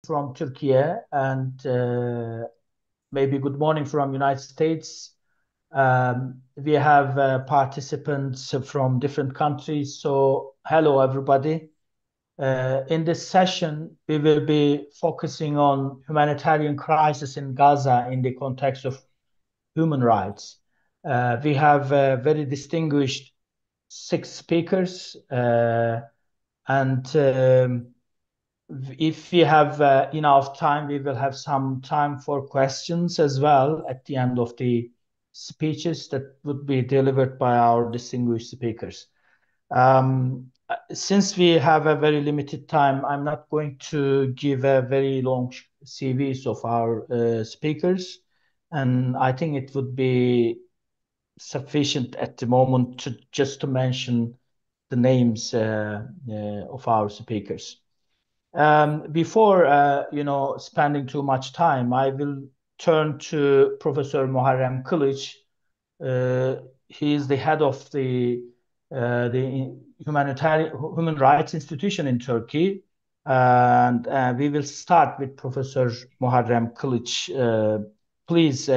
from Turkey and maybe good morning from United States. We have participants from different countries. So hello, everybody. In this session, we will be focusing on humanitarian crisis in Gaza in the context of human rights. We have very distinguished 6 speakers and if we have enough time, we will have some time for questions as well at the end of the speeches that would be delivered by our distinguished speakers. Since we have a very limited time, I'm not going to give a very long CVs of our speakers, and I think it would be sufficient at the moment to just to mention the names of our speakers. Before spending too much time, I will turn to Professor Muharrem Kılıç. He is the head of the human rights institution in Turkey, and we will start with Professor Muharrem Kılıç. Please,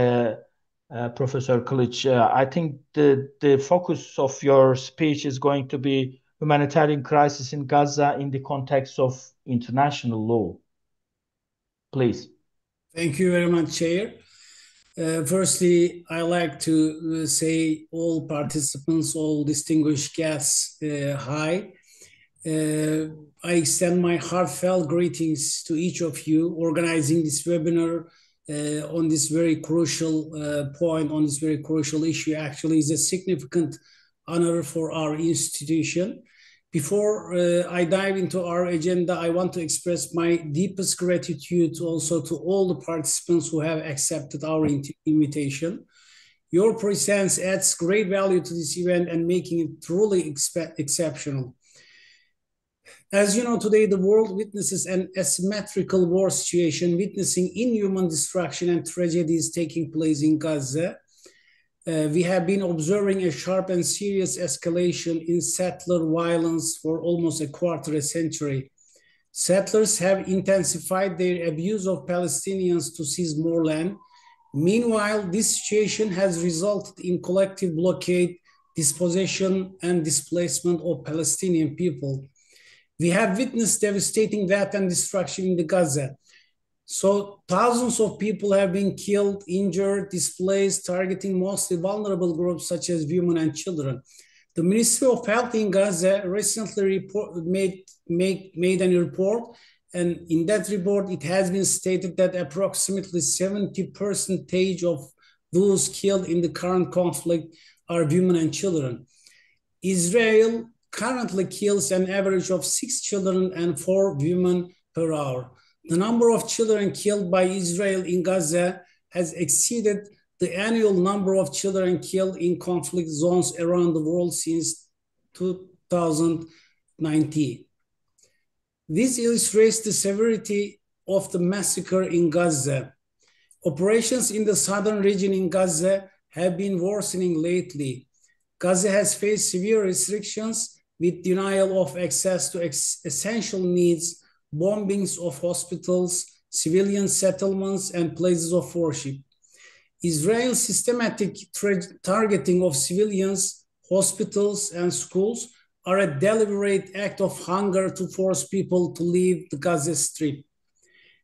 Professor Kılıç, I think the focus of your speech is going to be humanitarian crisis in Gaza in the context of international law. Please. Thank you very much, Chair. Firstly, I like to say all participants, all distinguished guests, hi. I extend my heartfelt greetings to each of you organizing this webinar on this very crucial point, on this very crucial issue. Actually, is a significant honor for our institution. Before I dive into our agenda, I want to express my deepest gratitude also to all the participants who have accepted our invitation. Your presence adds great value to this event and making it truly exceptional. As you know, today the world witnesses an asymmetrical war situation, witnessing inhuman destruction and tragedies taking place in Gaza. We have been observing a sharp and serious escalation in settler violence for almost a quarter century. Settlers have intensified their abuse of Palestinians to seize more land. Meanwhile, this situation has resulted in collective blockade, dispossession, and displacement of Palestinian people. We have witnessed devastating death and destruction in the Gaza. So thousands of people have been killed, injured, displaced, targeting mostly vulnerable groups such as women and children. The Ministry of Health in Gaza recently made a report, and in that report, it has been stated that approximately 70% of those killed in the current conflict are women and children. Israel currently kills an average of 6 children and 4 women per hour. The number of children killed by Israel in Gaza has exceeded the annual number of children killed in conflict zones around the world since 2019. This illustrates the severity of the massacre in Gaza. Operations in the southern region in Gaza have been worsening lately. Gaza has faced severe restrictions with denial of access to essential needs, bombings of hospitals, civilian settlements, and places of worship. Israel's systematic targeting of civilians, hospitals, and schools are a deliberate act of hunger to force people to leave the Gaza Strip.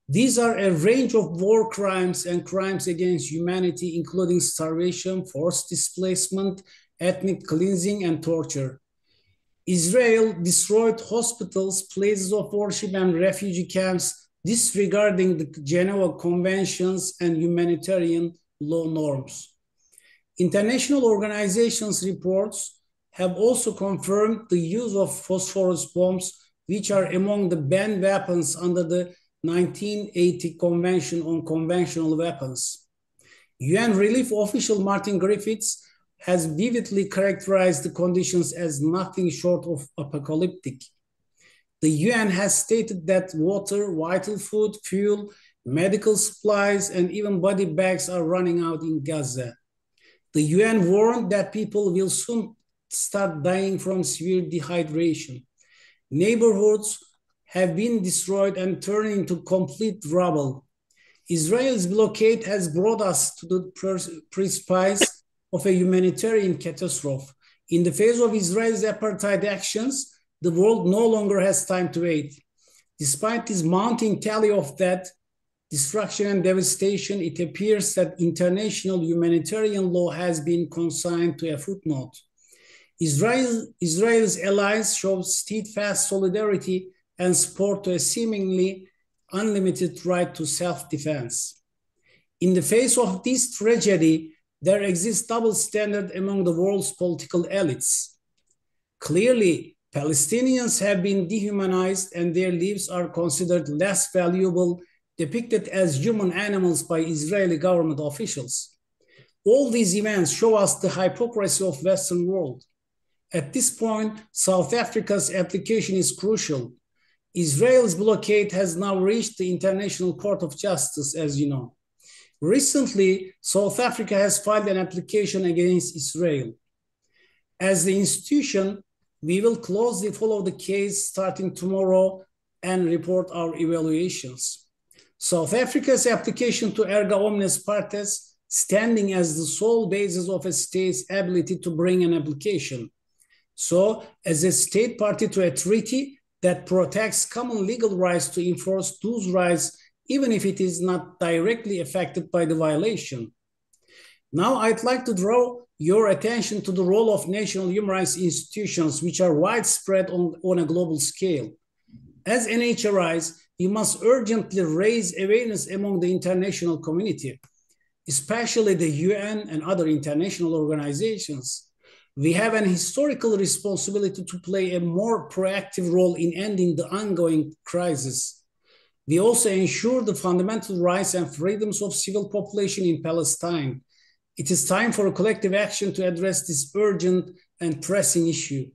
These are a range of war crimes and crimes against humanity, including starvation, forced displacement, ethnic cleansing, and torture. Israel destroyed hospitals, places of worship, and refugee camps, disregarding the Geneva Conventions and humanitarian law norms. International organizations' reports have also confirmed the use of phosphorus bombs, which are among the banned weapons under the 1980 Convention on Conventional Weapons. UN relief official Martin Griffiths has vividly characterized the conditions as nothing short of apocalyptic. The UN has stated that water, vital food, fuel, medical supplies, and even body bags are running out in Gaza. The UN warned that people will soon start dying from severe dehydration. Neighborhoods have been destroyed and turned into complete rubble. Israel's blockade has brought us to the precipice of a humanitarian catastrophe. In the face of Israel's apartheid actions, the world no longer has time to wait. Despite this mounting tally of death, destruction, and devastation, it appears that international humanitarian law has been consigned to a footnote. Israel's allies show steadfast solidarity and support to a seemingly unlimited right to self-defense. In the face of this tragedy, there exists double standard among the world's political elites. Clearly, Palestinians have been dehumanized and their lives are considered less valuable, depicted as human animals by Israeli government officials. All these events show us the hypocrisy of Western world. At this point, South Africa's application is crucial. Israel's blockade has now reached the International Court of Justice, as you know. Recently, South Africa has filed an application against Israel. As the institution, we will closely follow the case starting tomorrow and report our evaluations. South Africa's application to erga omnes partes, standing as the sole basis of a state's ability to bring an application. So, as a state party to a treaty that protects common legal rights to enforce those rights, even if it is not directly affected by the violation. Now, I'd like to draw your attention to the role of national human rights institutions, which are widespread on a global scale. As NHRIs, we must urgently raise awareness among the international community, especially the UN and other international organizations. We have an historical responsibility to play a more proactive role in ending the ongoing crisis. We also ensure the fundamental rights and freedoms of civil population in Palestine. It is time for a collective action to address this urgent and pressing issue.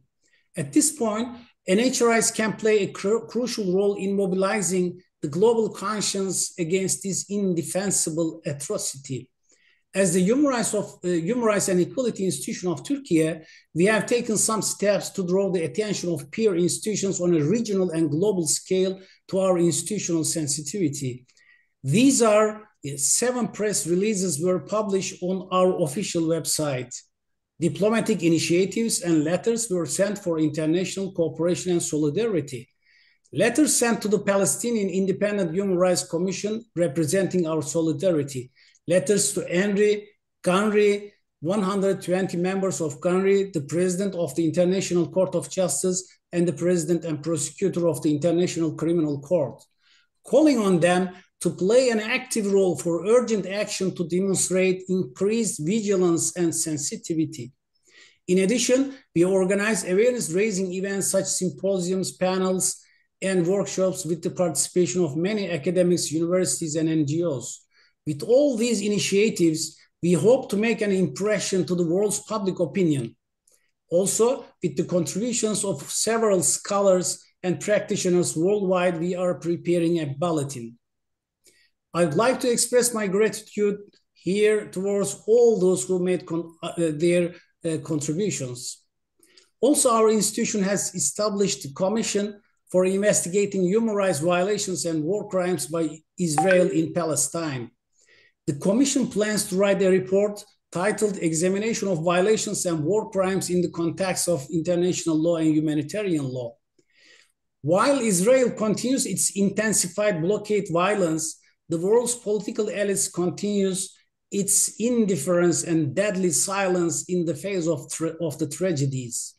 At this point, NHRIs can play a crucial role in mobilizing the global conscience against this indefensible atrocity. As the Human Rights and Equality Institution of Turkey, we have taken some steps to draw the attention of peer institutions on a regional and global scale to our institutional sensitivity. These are 7 press releases were published on our official website. Diplomatic initiatives and letters were sent for international cooperation and solidarity. Letters sent to the Palestinian Independent Human Rights Commission representing our solidarity. Letters to Henry Gunry, 120 members of Gunry, the president of the International Court of Justice, and the president and prosecutor of the International Criminal Court, calling on them to play an active role for urgent action to demonstrate increased vigilance and sensitivity. In addition, we organize awareness-raising events such as symposiums, panels, and workshops with the participation of many academics, universities, and NGOs. With all these initiatives, we hope to make an impression to the world's public opinion. Also, with the contributions of several scholars and practitioners worldwide, we are preparing a bulletin. I'd like to express my gratitude here towards all those who made their contributions. Also, our institution has established a commission for investigating human rights violations and war crimes by Israel in Palestine. The Commission plans to write a report titled Examination of Violations and War Crimes in the Context of International Law and Humanitarian Law. While Israel continues its intensified blockade violence, the world's political elites continues its indifference and deadly silence in the face of the tragedies.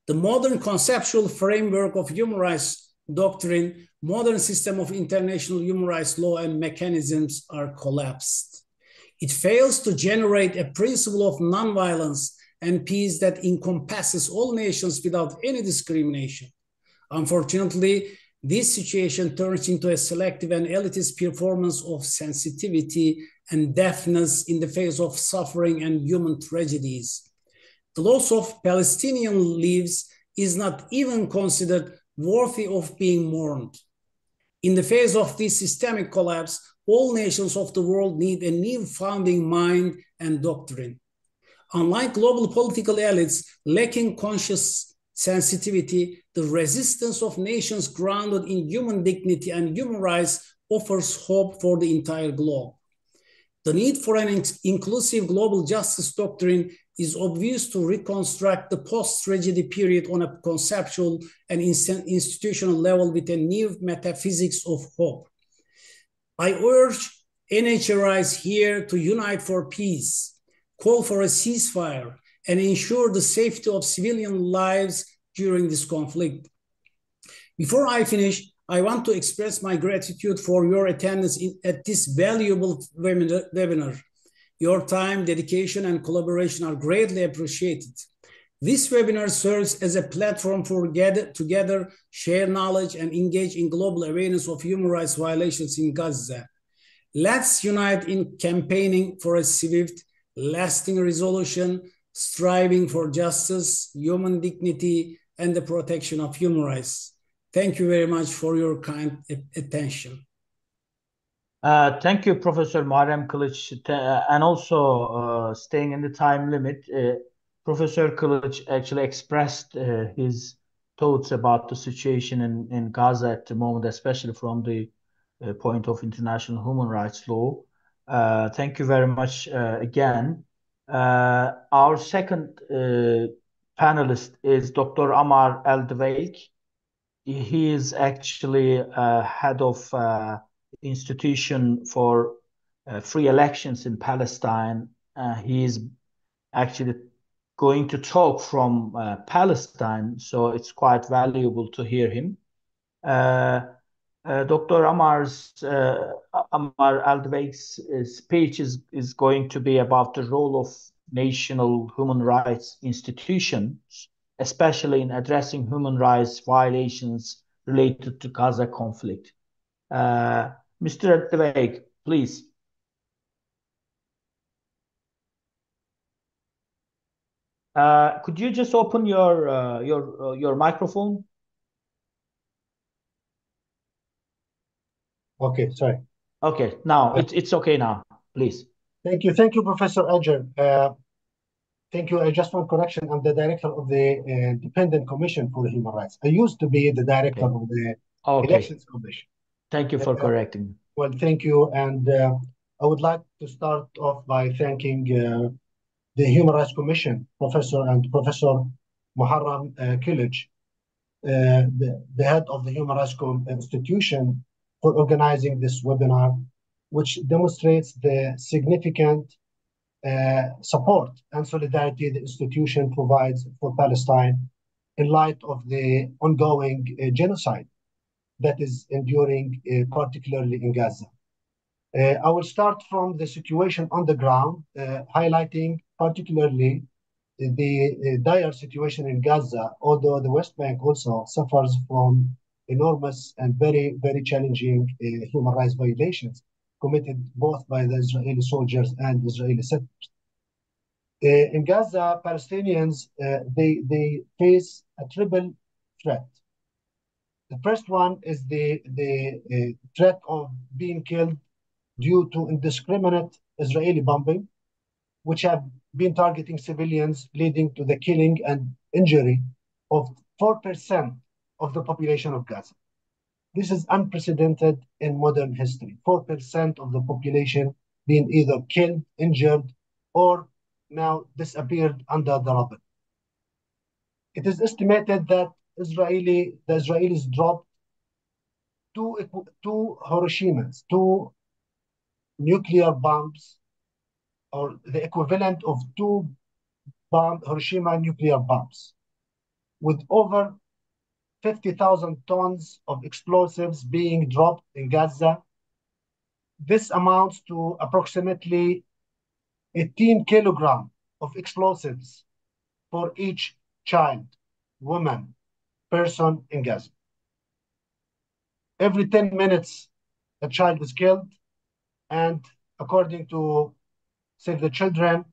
The modern conceptual framework of human rights doctrine, modern system of international human rights law and mechanisms are collapsed. It fails to generate a principle of nonviolence and peace that encompasses all nations without any discrimination. Unfortunately, this situation turns into a selective and elitist performance of sensitivity and deafness in the face of suffering and human tragedies. The loss of Palestinian lives is not even considered worthy of being mourned. In the face of this systemic collapse, all nations of the world need a new founding mind and doctrine. Unlike global political elites lacking conscious sensitivity, the resistance of nations grounded in human dignity and human rights offers hope for the entire globe. The need for an inclusive global justice doctrine is obvious to reconstruct the post-tragedy period on a conceptual and institutional level with a new metaphysics of hope. I urge NHRIs here to unite for peace, call for a ceasefire, and ensure the safety of civilian lives during this conflict. Before I finish, I want to express my gratitude for your attendance at this valuable webinar. Your time, dedication, and collaboration are greatly appreciated. This webinar serves as a platform for together, share knowledge, and engage in global awareness of human rights violations in Gaza. Let's unite in campaigning for a swift, lasting resolution, striving for justice, human dignity, and the protection of human rights. Thank you very much for your kind attention. Thank you, Professor Muharrem Kılıç, and also staying in the time limit. Professor Kılıç actually expressed his thoughts about the situation in Gaza at the moment, especially from the point of international human rights law. Thank you very much again. Our second panelist is Dr. Amar Eldweig. He is actually head of institution for free elections in Palestine. He is actually going to talk from Palestine, so it's quite valuable to hear him. Dr. Amar Eldweig's speech is going to be about the role of national human rights institutions, especially in addressing human rights violations related to Gaza conflict. Mr. Eldweig, please. Could you just open your microphone? Okay, sorry. Okay, now it's okay now, please. Thank you, Professor Ager. Thank you. Just one correction. I'm the director of the Independent Commission for Human Rights. I used to be the director of the Elections Commission. Thank you for correcting. Well, thank you. And I would like to start off by thanking the Human Rights Commission, Professor Muharrem Kılıç, the head of the Human Rights Institution, for organizing this webinar, which demonstrates the significant support and solidarity the institution provides for Palestine in light of the ongoing genocide that is enduring, particularly in Gaza. I will start from the situation on the ground, highlighting particularly the dire situation in Gaza, although the West Bank also suffers from enormous and very, very challenging human rights violations committed both by the Israeli soldiers and Israeli settlers. In Gaza, Palestinians, they face a triple threat. The first one is the threat of being killed due to indiscriminate Israeli bombing, which have been targeting civilians, leading to the killing and injury of 4% of the population of Gaza. This is unprecedented in modern history. 4% of the population being either killed, injured, or now disappeared under the rubble. It is estimated that the Israelis dropped two Hiroshimas, two nuclear bombs, or the equivalent of two Hiroshima nuclear bombs, with over 50,000 tons of explosives being dropped in Gaza. This amounts to approximately 18 kilograms of explosives for each child, woman, person in Gaza. Every 10 minutes, a child is killed, and according to Save the Children,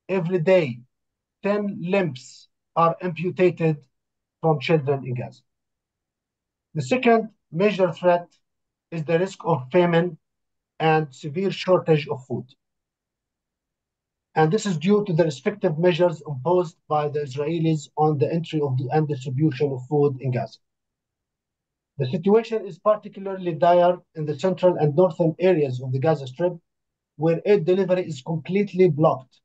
every day, 10 limbs are amputated from children in Gaza. The second major threat is the risk of famine and severe shortage of food. And this is due to the restrictive measures imposed by the Israelis on the entry of and distribution of food in Gaza. The situation is particularly dire in the central and northern areas of the Gaza Strip, where aid delivery is completely blocked.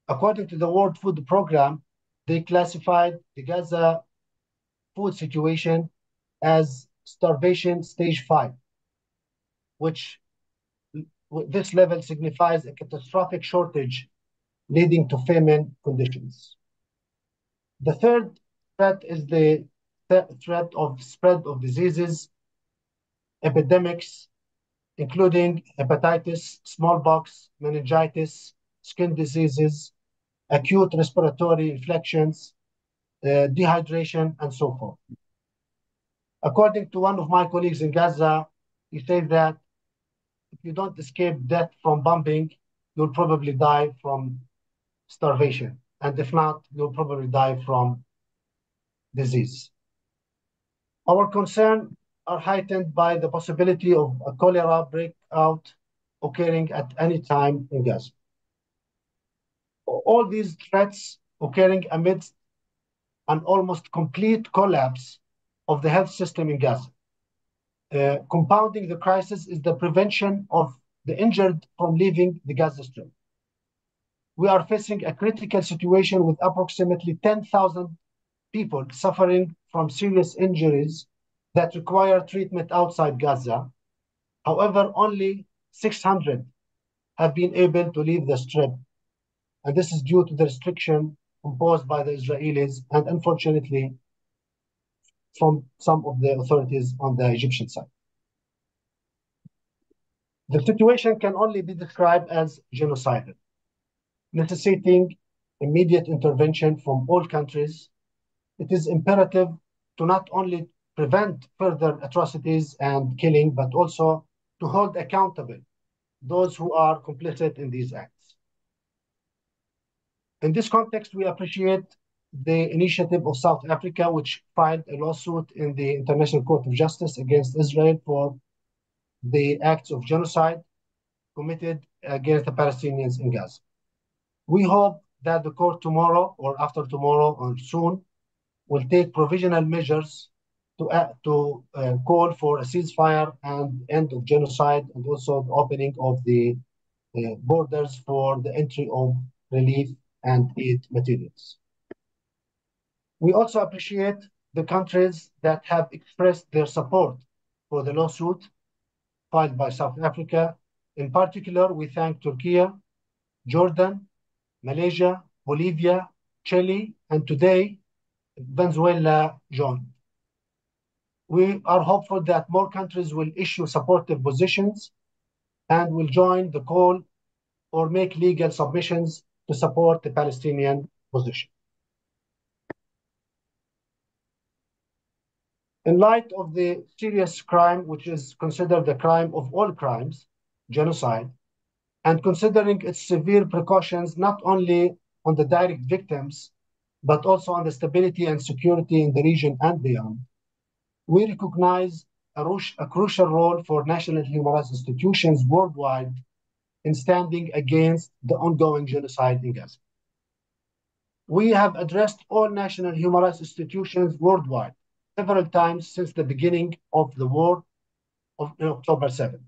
According to the World Food Programme, they classified the Gaza food situation as starvation stage 5, which this level signifies a catastrophic shortage leading to famine conditions. The third threat is the threat of spread of diseases, epidemics, including hepatitis, smallpox, meningitis, skin diseases, acute respiratory infections, dehydration, and so forth. According to one of my colleagues in Gaza, he says that if you don't escape death from bombing, you'll probably die from starvation. And if not, you'll probably die from disease. Our concern are heightened by the possibility of a cholera breakout occurring at any time in Gaza. All these threats occurring amidst an almost complete collapse of the health system in Gaza. Compounding the crisis is the prevention of the injured from leaving the Gaza Strip. We are facing a critical situation with approximately 10,000 people suffering from serious injuries that require treatment outside Gaza. However, only 600 have been able to leave the Strip, and this is due to the restriction imposed by the Israelis and unfortunately from some of the authorities on the Egyptian side. The situation can only be described as genocidal, necessitating immediate intervention from all countries. It is imperative to not only prevent further atrocities and killing, but also to hold accountable those who are complicit in these acts. In this context, we appreciate the initiative of South Africa, which filed a lawsuit in the International Court of Justice against Israel for the acts of genocide committed against the Palestinians in Gaza. We hope that the court tomorrow or after tomorrow or soon will take provisional measures to call for a ceasefire and end of genocide, and also the opening of the borders for the entry of relief and aid materials. We also appreciate the countries that have expressed their support for the lawsuit filed by South Africa. In particular, we thank Turkey, Jordan, Malaysia, Bolivia, Chile, and today, Venezuela joined. We are hopeful that more countries will issue supportive positions and will join the call or make legal submissions to support the Palestinian position. In light of the serious crime, which is considered the crime of all crimes, genocide, and considering its severe precautions not only on the direct victims, but also on the stability and security in the region and beyond, we recognize a crucial role for national human rights institutions worldwide in standing against the ongoing genocide in Gaza. We have addressed all national human rights institutions worldwide several times since the beginning of the war of October 7.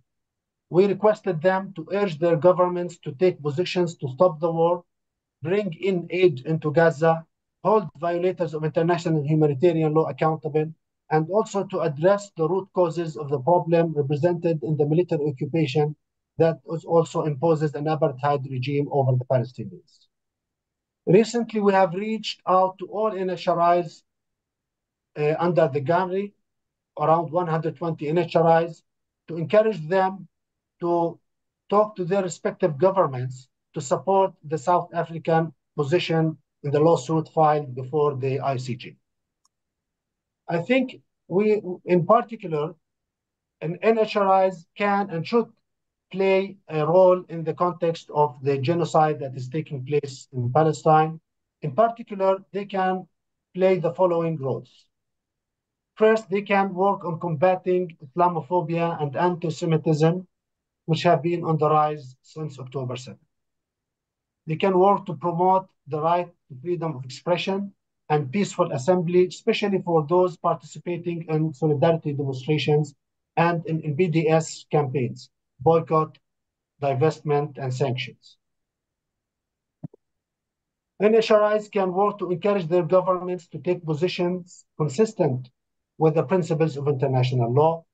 We requested them to urge their governments to take positions to stop the war, bring in aid into Gaza, hold violators of international humanitarian law accountable, and also to address the root causes of the problem represented in the military occupation that also imposes an apartheid regime over the Palestinians. Recently, we have reached out to all NHRIs under the GAMRI, around 120 NHRIs, to encourage them to talk to their respective governments to support the South African position in the lawsuit filed before the ICJ. I think we, in particular, NHRIs can and should play a role in the context of the genocide that is taking place in Palestine. In particular, they can play the following roles. First, they can work on combating Islamophobia and anti-Semitism, which have been on the rise since October 7. They can work to promote the right to freedom of expression and peaceful assembly, especially for those participating in solidarity demonstrations and in BDS campaigns, boycott, divestment, and sanctions. NHRIs can work to encourage their governments to take positions consistent with the principles of international law.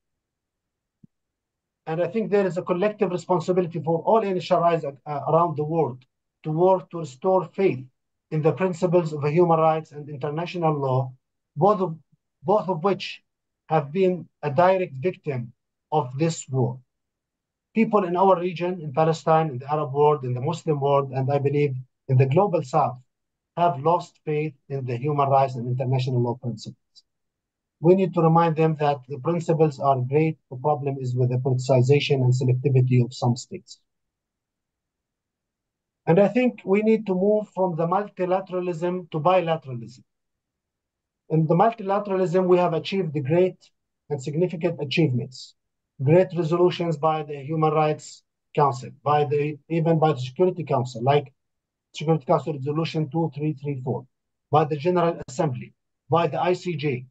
And I think there is a collective responsibility for all NHRIs around the world to work to restore faith in the principles of human rights and international law, both of which have been a direct victim of this war. People in our region, in Palestine, in the Arab world, in the Muslim world, and I believe in the global South, have lost faith in the human rights and international law principles. We need to remind them that the principles are great. The problem is with the politicization and selectivity of some states. And I think we need to move from the multilateralism to bilateralism. In the multilateralism, we have achieved great and significant achievements, great resolutions by the Human Rights Council, even by the Security Council, like Security Council Resolution 2334, by the General Assembly, by the ICJ.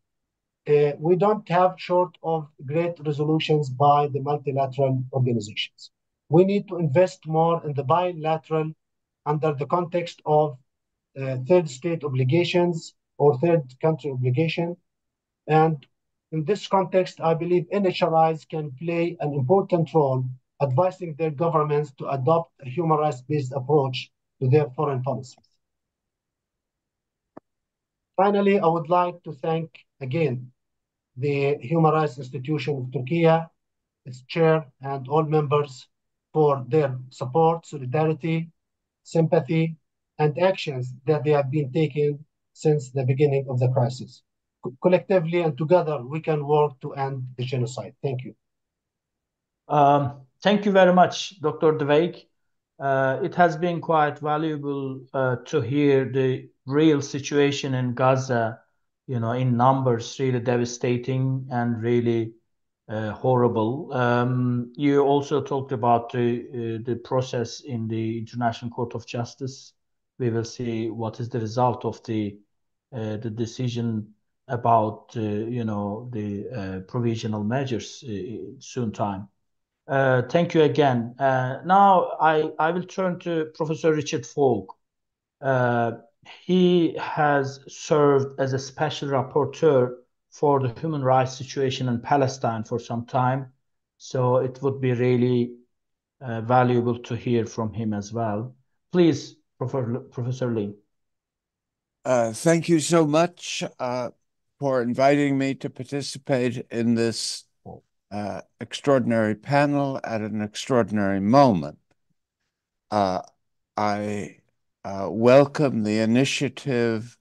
We don't have short of great resolutions by the multilateral organizations. We need to invest more in the bilateral under the context of third state obligations or third country obligation. And in this context, I believe NHRIs can play an important role advising their governments to adopt a human rights-based approach to their foreign policies. Finally, I would like to thank again the Human Rights Institution of Turkey, its chair, and all members for their support, solidarity, sympathy, and actions that they have been taking since the beginning of the crisis. Collectively and together, we can work to end the genocide. Thank you. Thank you very much, Dr. Dweik. It has been quite valuable to hear the real situation in Gaza, in numbers, really devastating and really horrible. You also talked about the process in the International Court of Justice. We will see what is the result of the decision about the provisional measures soon time. Thank you again. Now I will turn to Professor Richard Falk. He has served as a special rapporteur for the human rights situation in Palestine for some time. So it would be really valuable to hear from him as well. Please, Professor Lee. Thank you so much for inviting me to participate in this extraordinary panel at an extraordinary moment. I welcome the initiative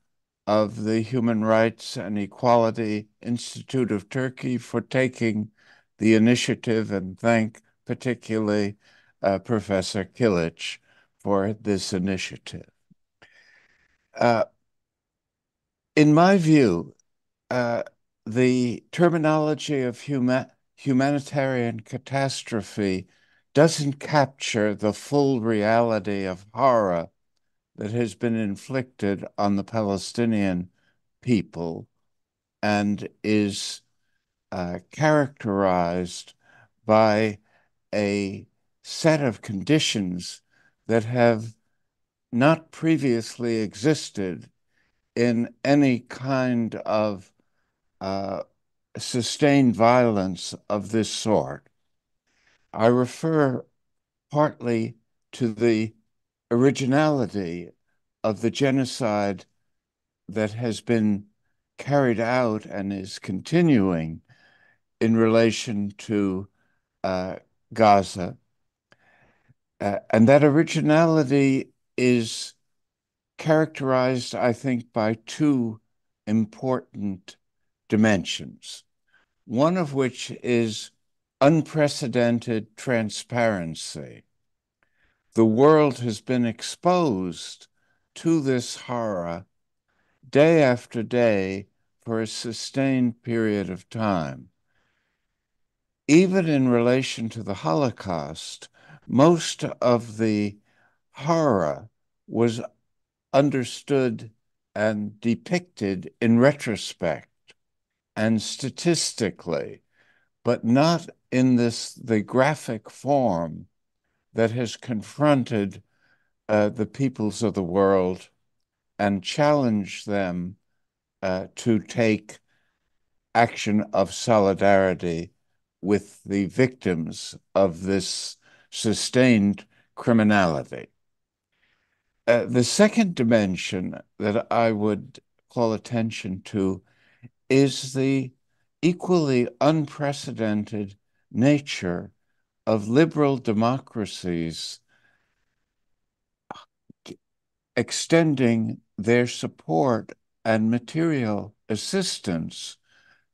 of the Human Rights and Equality Institute of Turkey for taking the initiative, and thank particularly Professor Kilic for this initiative. In my view, the terminology of humanitarian catastrophe doesn't capture the full reality of horror that has been inflicted on the Palestinian people and is characterized by a set of conditions that have not previously existed in any kind of sustained violence of this sort. I refer partly to the originality of the genocide that has been carried out and is continuing in relation to Gaza. And that originality is characterized, I think, by two important dimensions, one of which is unprecedented transparency. The world has been exposed to this horror day after day for a sustained period of time. Even in relation to the Holocaust, most of the horror was understood and depicted in retrospect and statistically, but not in the graphic form that has confronted the peoples of the world and challenged them to take action of solidarity with the victims of this sustained criminality. The second dimension that I would call attention to is the equally unprecedented nature of liberal democracies extending their support and material assistance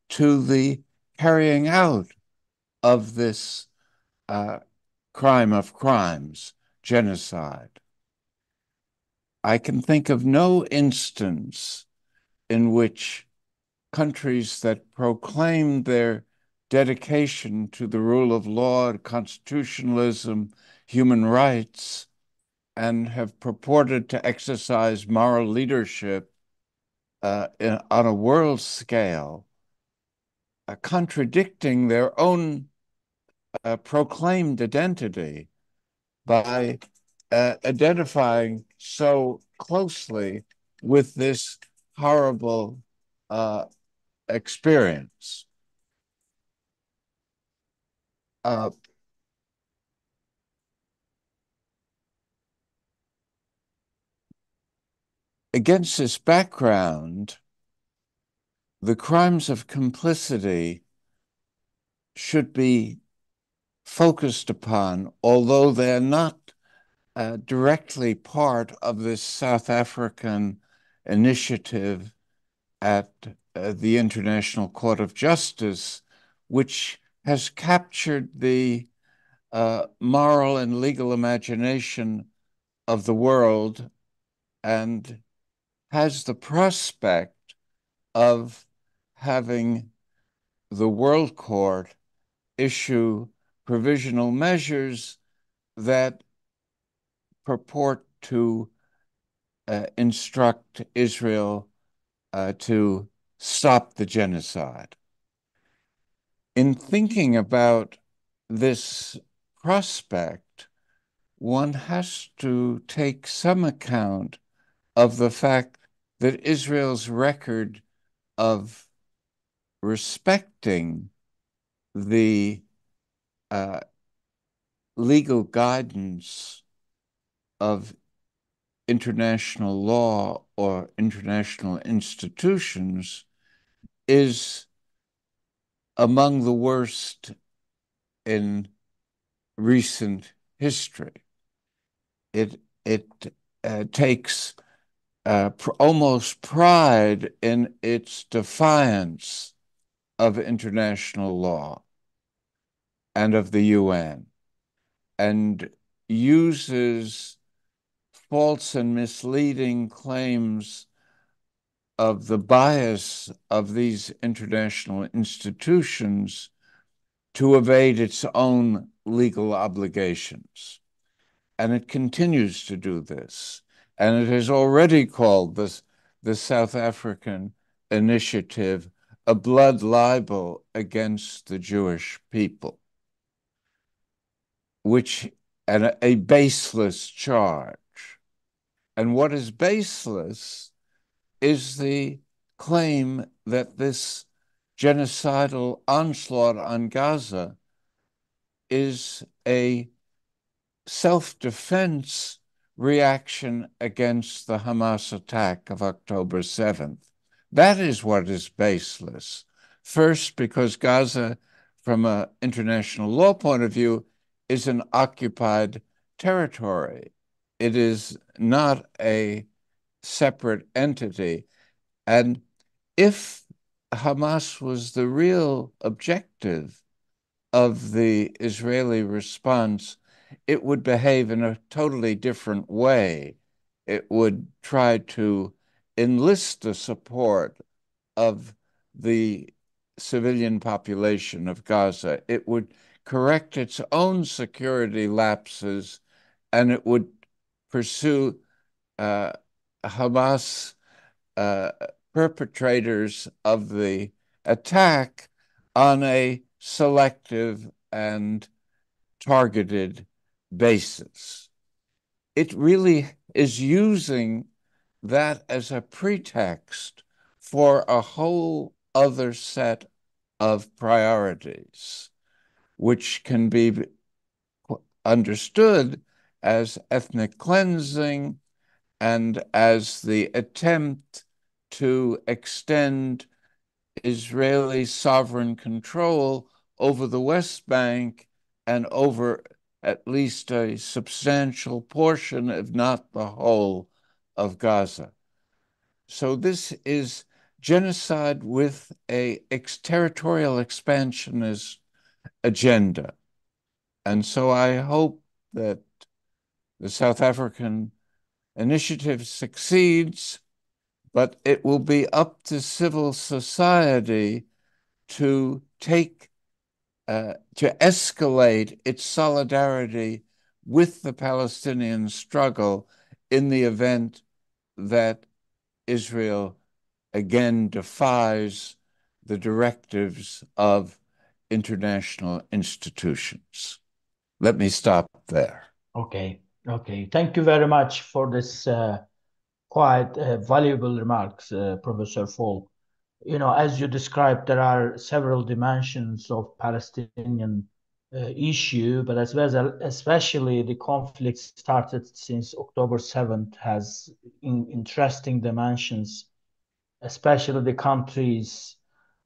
to the carrying out of this crime of crimes, genocide. I can think of no instance in which countries that proclaim their dedication to the rule of law, constitutionalism, human rights, and have purported to exercise moral leadership on a world scale, contradicting their own proclaimed identity by identifying so closely with this horrible experience. Against this background, the crimes of complicity should be focused upon, although they're not directly part of this South African initiative at the International Court of Justice, which has captured the moral and legal imagination of the world and has the prospect of having the World Court issue provisional measures that purport to instruct Israel to stop the genocide. In thinking about this prospect, one has to take some account of the fact that Israel's record of respecting the legal guidance of international law or international institutions is among the worst in recent history. It takes almost pride in its defiance of international law and of the UN, and uses false and misleading claims of the bias of these international institutions to evade its own legal obligations. And it continues to do this. And it has already called the South African initiative a blood libel against the Jewish people, and a baseless charge. And what is baseless is the claim that this genocidal onslaught on Gaza is a self-defense reaction against the Hamas attack of October 7th. That is what is baseless. First, because Gaza, from an international law point of view, is an occupied territory. It is not a separate entity. And if Hamas was the real objective of the Israeli response, it would behave in a totally different way. It would try to enlist the support of the civilian population of Gaza. It would correct its own security lapses, and it would pursue Hamas perpetrators of the attack on a selective and targeted basis. It really is using that as a pretext for a whole other set of priorities, which can be understood as ethnic cleansing and as the attempt to extend Israeli sovereign control over the West Bank and over at least a substantial portion, if not the whole, of Gaza. So this is genocide with a territorial expansionist agenda. And so I hope that the South African initiative succeeds, but it will be up to civil society to to escalate its solidarity with the Palestinian struggle in the event that Israel again defies the directives of international institutions. Let me stop there. Okay, okay. Thank you very much for this quite valuable remarks, Professor Fall. You know, as you described, there are several dimensions of Palestinian issue, but as well as especially the conflict started since October 7th has interesting dimensions, especially the countries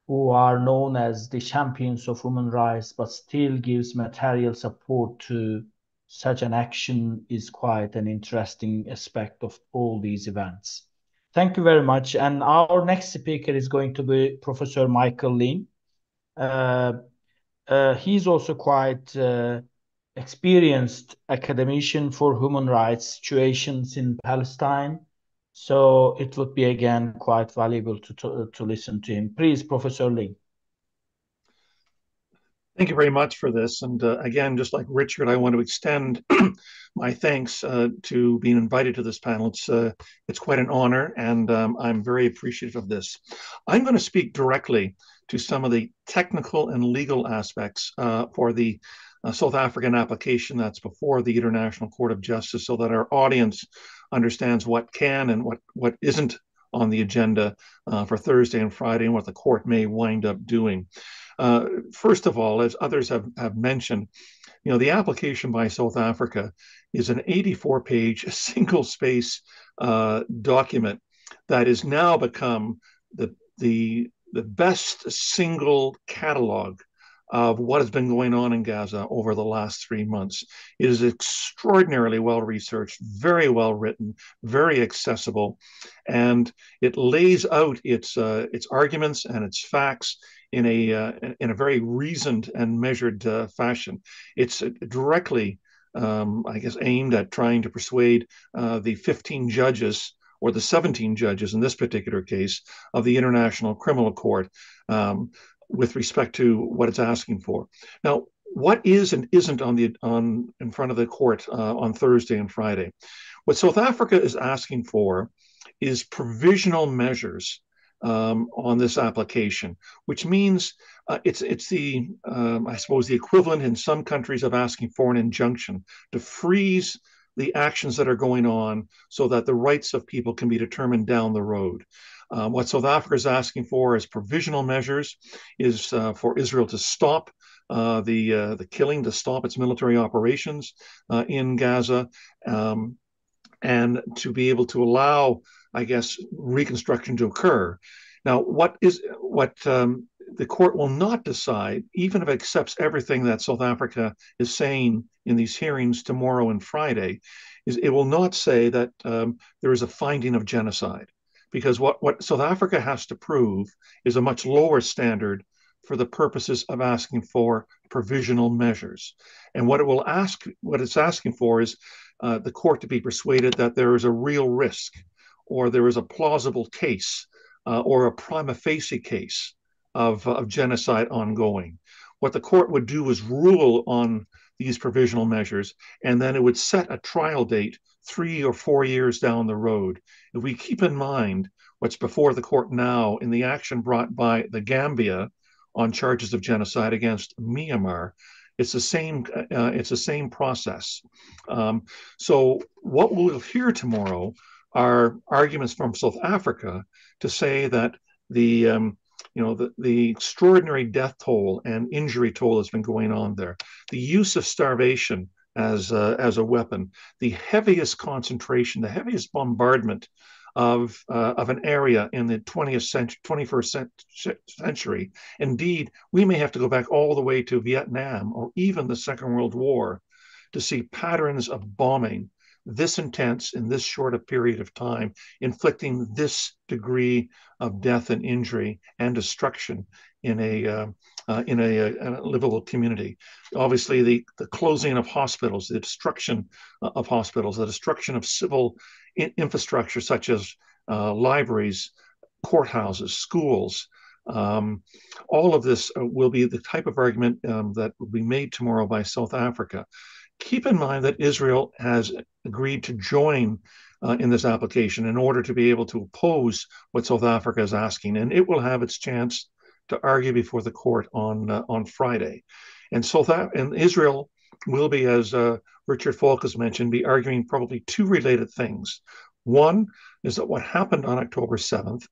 who are known as the champions of human rights, but still gives material support to such an action is quite an interesting aspect of all these events. Thank you very much. And our next speaker is going to be Professor Michael Lin. He's also quite experienced academician for human rights situations in Palestine. So it would be again quite valuable to listen to him. Please, Professor Lee. Thank you very much for this. And again, just like Richard, I want to extend my thanks to being invited to this panel. It's quite an honor, and I'm very appreciative of this. I'm going to speak directly to some of the technical and legal aspects for the South African application that's before the International Court of Justice, so that our audience understands what can and what isn't on the agenda for Thursday and Friday, and what the court may wind up doing. First of all, as others have mentioned, you know, the application by South Africa is an 84-page single-space document that has now become the best single catalog of what has been going on in Gaza over the last 3 months. It is extraordinarily well researched, very well written, very accessible, and it lays out its arguments and its facts in a very reasoned and measured fashion. It's directly, I guess, aimed at trying to persuade the 15 judges, or the 17 judges in this particular case, of the International Criminal Court with respect to what it's asking for. Now, what is and isn't in front of the court on Thursday and Friday? What South Africa is asking for is provisional measures on this application, which means it's the I suppose the equivalent in some countries of asking for an injunction to freeze the actions that are going on so that the rights of people can be determined down the road. What South Africa is asking for is provisional measures, is for Israel to stop the killing, to stop its military operations in Gaza, and to be able to allow, I guess, reconstruction to occur. Now, what the court will not decide, even if it accepts everything that South Africa is saying in these hearings tomorrow and Friday, is it will not say that there is a finding of genocide, because what South Africa has to prove is a much lower standard for the purposes of asking for provisional measures. And what it's asking for is the court to be persuaded that there is a real risk, or there is a plausible case, or a prima facie case of genocide ongoing. What the court would do is rule on these provisional measures, and then it would set a trial date 3 or 4 years down the road. If we keep in mind what's before the court now in the action brought by the Gambia on charges of genocide against Myanmar, it's the same process. So what we'll hear tomorrow are arguments from South Africa to say that the extraordinary death toll and injury toll that's been going on there, the use of starvation as a weapon, the heaviest concentration, the heaviest bombardment of an area in the 21st century. Indeed, we may have to go back all the way to Vietnam or even the Second World War to see patterns of bombing this intense in this short a period of time, inflicting this degree of death and injury and destruction in a livable community. Obviously, the closing of hospitals, the destruction of hospitals, the destruction of civil infrastructure such as libraries, courthouses, schools. All of this will be the type of argument that will be made tomorrow by South Africa. Keep in mind that Israel has agreed to join in this application in order to be able to oppose what South Africa is asking, and it will have its chance to argue before the court on Friday. And Israel will be, as Richard Falk has mentioned, be arguing probably two related things. One is that what happened on October 7th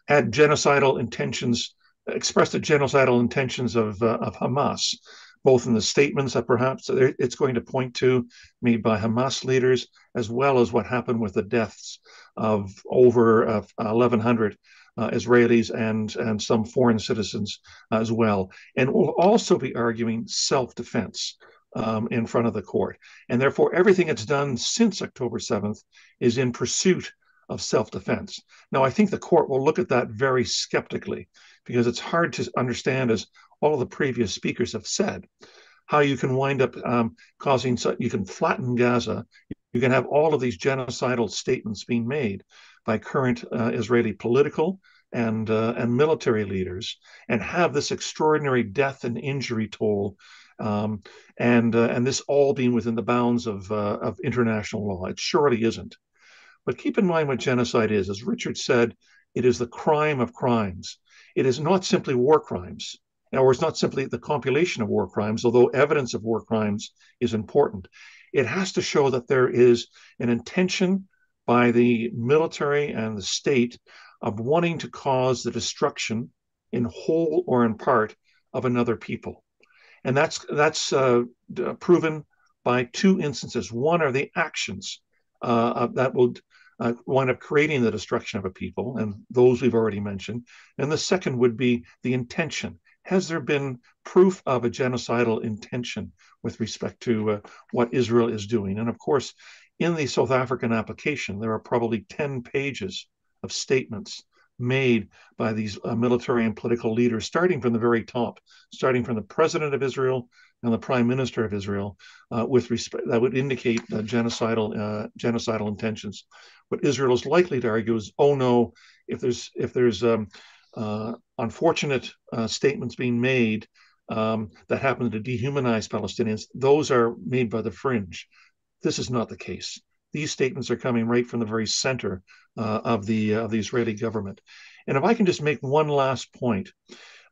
had genocidal intentions, expressed the genocidal intentions of Hamas, both in the statements that perhaps it's going to point to made by Hamas leaders, as well as what happened with the deaths of over 1,100 Israelis and some foreign citizens as well. And we'll also be arguing self-defense in front of the court. And therefore, everything it's done since October 7th is in pursuit of self-defense. Now, I think the court will look at that very skeptically, because it's hard to understand, as all of the previous speakers have said, how you can wind up you can flatten Gaza. You can have all of these genocidal statements being made by current Israeli political and military leaders, and have this extraordinary death and injury toll, and this all being within the bounds of international law. It surely isn't. But keep in mind what genocide is. As Richard said, it is the crime of crimes. It is not simply war crimes, or it's not simply the compilation of war crimes, although evidence of war crimes is important. It has to show that there is an intention by the military and the state of wanting to cause the destruction in whole or in part of another people. And that's proven by two instances. One are the actions that will wind up creating the destruction of a people, and those we've already mentioned. And the second would be the intention. Has there been proof of a genocidal intention with respect to what Israel is doing? And of course, in the South African application, there are probably 10 pages of statements made by these military and political leaders, starting from the very top, starting from the president of Israel and the prime minister of Israel, with respect that would indicate genocidal intentions. What Israel is likely to argue is, oh no, if there's unfortunate statements being made that happen to dehumanize Palestinians, those are made by the fringe. This is not the case. These statements are coming right from the very center of the Israeli government. And if I can just make one last point,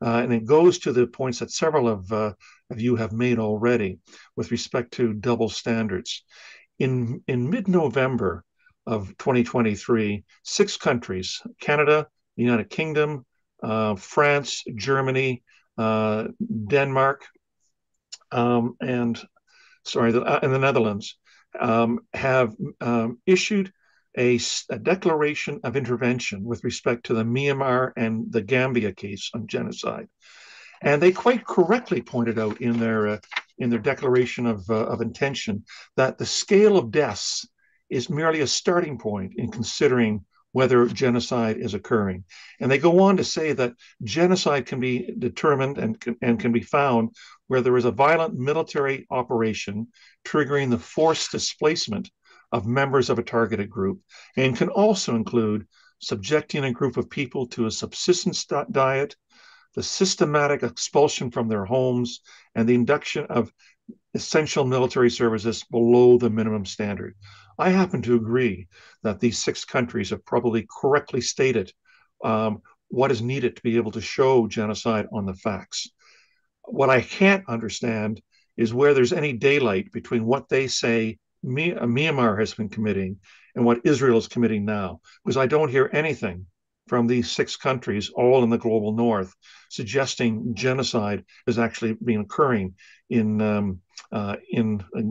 and it goes to the points that several of you have made already with respect to double standards. In mid-November of 2023, 6 countries, Canada, the United Kingdom, France, Germany, Denmark, and the Netherlands, have issued a declaration of intervention with respect to the Myanmar and the Gambia case on genocide. And they quite correctly pointed out in their declaration of intention that the scale of deaths is merely a starting point in considering whether genocide is occurring. And they go on to say that genocide can be determined and can be found where there is a violent military operation triggering the forced displacement of members of a targeted group, and can also include subjecting a group of people to a subsistence diet, the systematic expulsion from their homes, and the induction of essential military services below the minimum standard. I happen to agree that these 6 countries have probably correctly stated what is needed to be able to show genocide on the facts. What I can't understand is where there's any daylight between what they say Myanmar has been committing and what Israel is committing now, because I don't hear anything from these 6 countries, all in the global north, suggesting genocide has actually been occurring in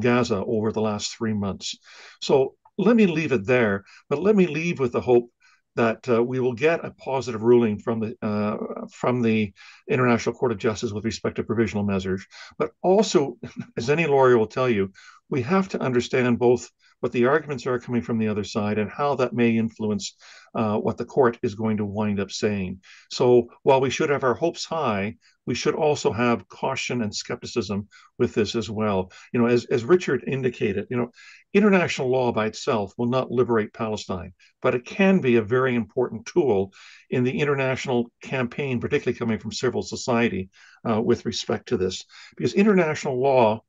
Gaza over the last 3 months. So let me leave it there, but let me leave with the hope that we will get a positive ruling from the International Court of Justice with respect to provisional measures. But also, as any lawyer will tell you, we have to understand both what the arguments are coming from the other side and how that may influence what the court is going to wind up saying. So while we should have our hopes high, we should also have caution and skepticism with this as well. You know, as Richard indicated, you know, international law by itself will not liberate Palestine, but it can be a very important tool in the international campaign, particularly coming from civil society with respect to this. Because international law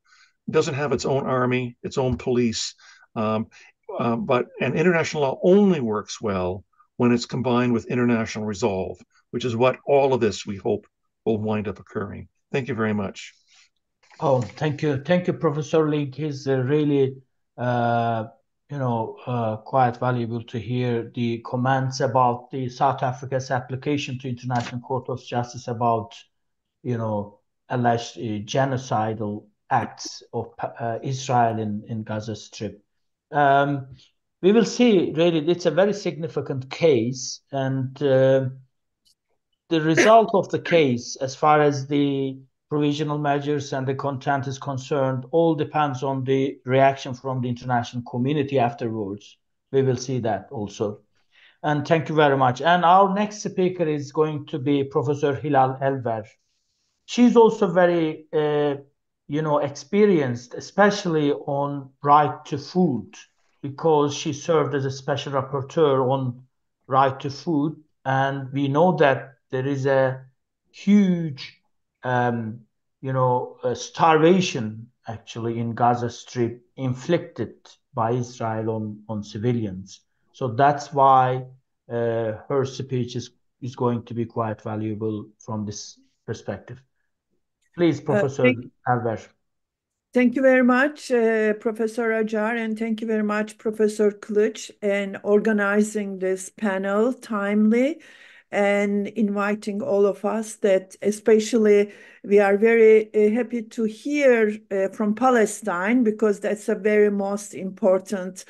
doesn't have its own army, its own police, but international law only works well when it's combined with international resolve, which is what all of this, we hope, will wind up occurring. Thank you very much. Oh, thank you. Thank you, Professor Link. He's really, quite valuable to hear the comments about the South Africa's application to International Court of Justice about, alleged genocidal acts of Israel in Gaza Strip. We will see, really, it's a very significant case, and the result of the case, as far as the provisional measures and the content is concerned, all depends on the reaction from the international community afterwards. We will see that also. And thank you very much. And our next speaker is going to be Professor Hilal Elver. She's also very, experienced, especially on right to food, because she served as a special rapporteur on right to food. And we know that there is a huge, starvation actually in Gaza Strip inflicted by Israel on civilians. So that's why her speech is going to be quite valuable from this perspective. Please, Professor Elver. Thank you very much, Professor Acar, and thank you very much, Professor Kılıç, in organizing this panel timely and inviting all of us, that especially we are very happy to hear from Palestine, because that's a very most important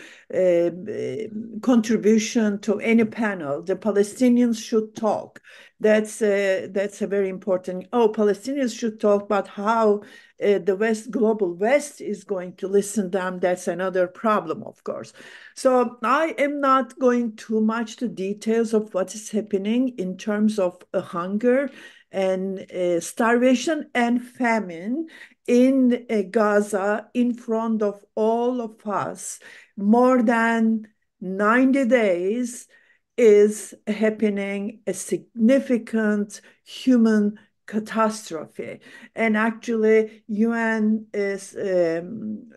contribution to any panel. The Palestinians should talk. That's a very important. Palestinians should talk about how the global West is going to listen to them. That's another problem, of course. So I am not going too much to details of what is happening in terms of hunger and starvation and famine in Gaza in front of all of us. More than 90 days is happening a significant human catastrophe. And actually, UN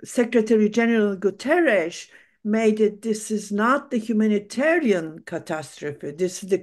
Secretary General Guterres made it, this is not the humanitarian catastrophe, this is the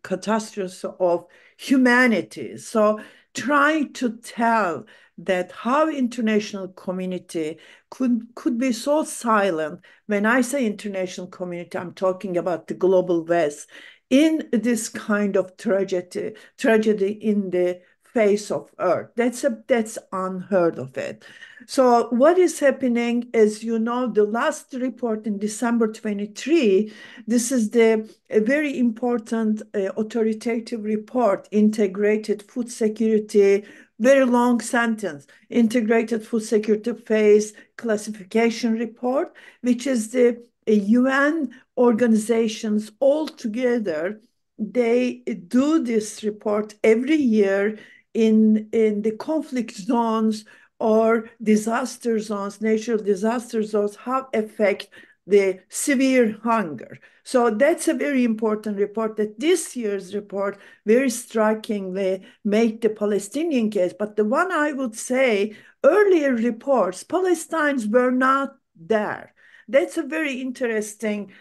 catastrophe of humanity. So trying to tell that how international community could be so silent. When I say international community, I'm talking about the global West in this kind of tragedy in the face of Earth. That's unheard of it. So what is happening, as you know, the last report in December 23, this is a very important authoritative report, Integrated Food Security, very long sentence, Integrated Food Security Phase Classification Report, which is the UN organizations all together. They do this report every year in the conflict zones or disaster zones, natural disaster zones, how affect the severe hunger. So that's a very important report, that this year's report very strikingly made the Palestinian case. But the one I would say, earlier reports, Palestinians were not there. That's a very interesting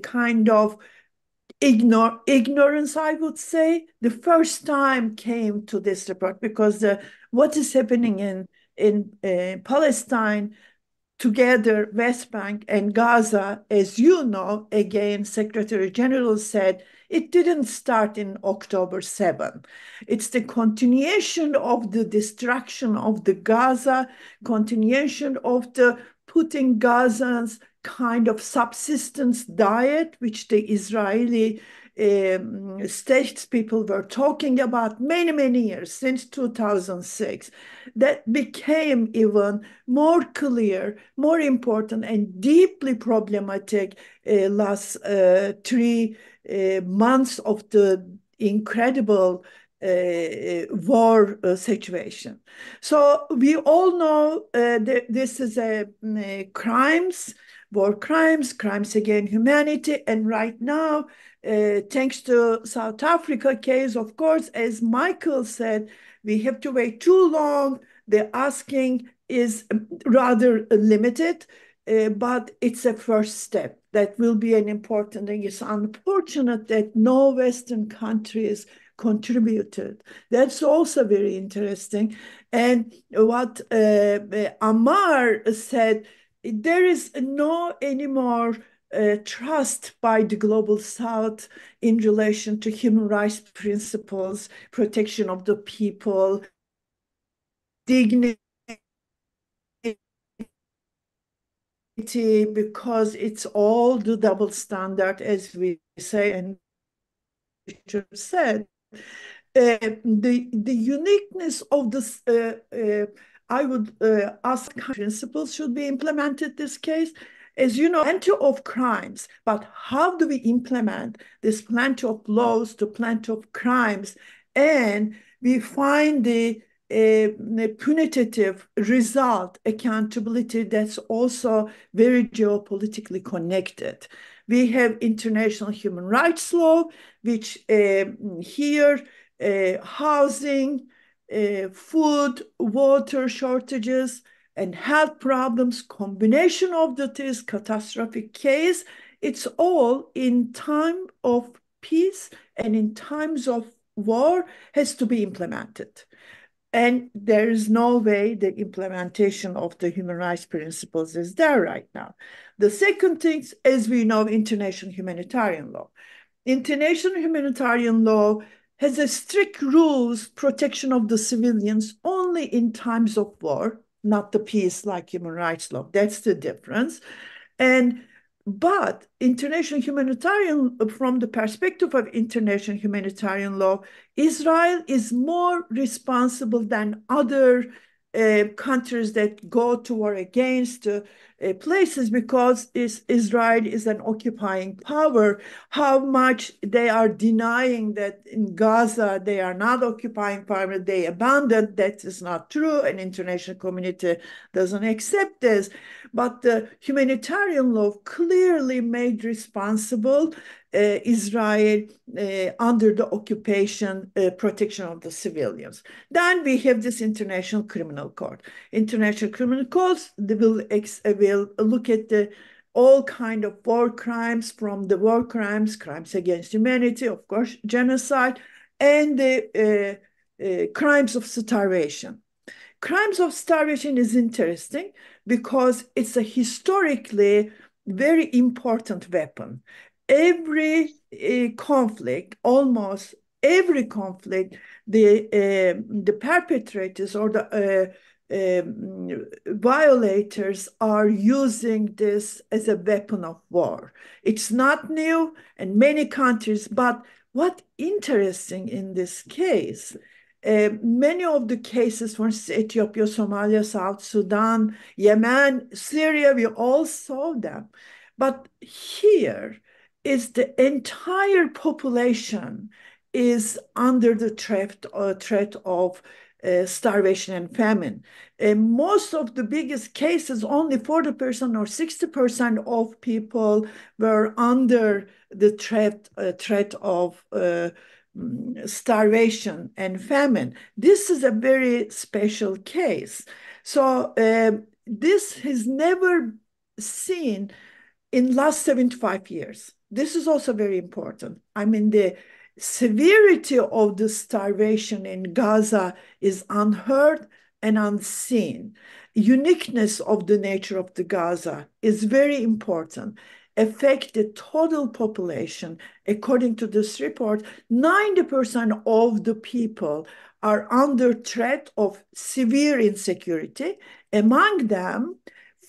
kind of ignorance, I would say. The first time came to this report because what is happening in Palestine, together West Bank and Gaza, as you know, again, Secretary General said, it didn't start in October 7. It's the continuation of the destruction of the Gaza, continuation of the putting Gazans kind of subsistence diet, which the Israeli statespeople were talking about many, many years, since 2006, that became even more clear, more important, and deeply problematic last 3 months of the incredible war situation. So we all know that this is crimes, war crimes, crimes against humanity, and right now, thanks to South Africa case, of course, as Michael said, we have to wait too long. The asking is rather limited, but it's a first step. That will be an important thing. It's unfortunate that no Western countries contributed. That's also very interesting. And what Ammar said, there is no anymore trust by the global South in relation to human rights principles, protection of the people, dignity, because it's all the double standard, as we say, and Richard said. The uniqueness of this, I would ask, principles should be implemented this case. As you know, plenty of crimes, but how do we implement this plenty of laws to plenty of crimes? And we find the punitive result, accountability, that's also very geopolitically connected. We have international human rights law, which here, housing, food, water shortages, and health problems, combination of this catastrophic case, it's all in time of peace and in times of war has to be implemented. And there is no way the implementation of the human rights principles is there right now. The second thing, as we know, international humanitarian law. International humanitarian law has a strict rules protection of the civilians only in times of war, not the peace like human rights law. That's the difference. But international humanitarian, from the perspective of international humanitarian law, Israel is more responsible than other countries that go to war against places, because Israel is an occupying power. How much they are denying that in Gaza they are not occupying power, they abandoned, that is not true, and international community doesn't accept this. But the humanitarian law clearly made responsible Israel under the occupation, protection of the civilians. Then we have this International Criminal Court. International Criminal Courts will look at all kind of war crimes, from the war crimes, crimes against humanity, of course, genocide, and the crimes of starvation. Crimes of starvation is interesting because it's a historically very important weapon. Every conflict, almost every conflict, the perpetrators or the violators are using this as a weapon of war. It's not new in many countries, but what's interesting in this case, many of the cases, for instance, Ethiopia, Somalia, South Sudan, Yemen, Syria, we all saw them. But here is the entire population is under the threat of starvation and famine. Most of the biggest cases, only 40% or 60% of people were under the threat of starvation and famine. This is a very special case. So this has never seen in last 75 years. This is also very important. I mean, the severity of the starvation in Gaza is unheard and unseen. Uniqueness of the nature of the Gaza is very important. Affect the total population. According to this report, 90% of the people are under threat of severe insecurity. Among them,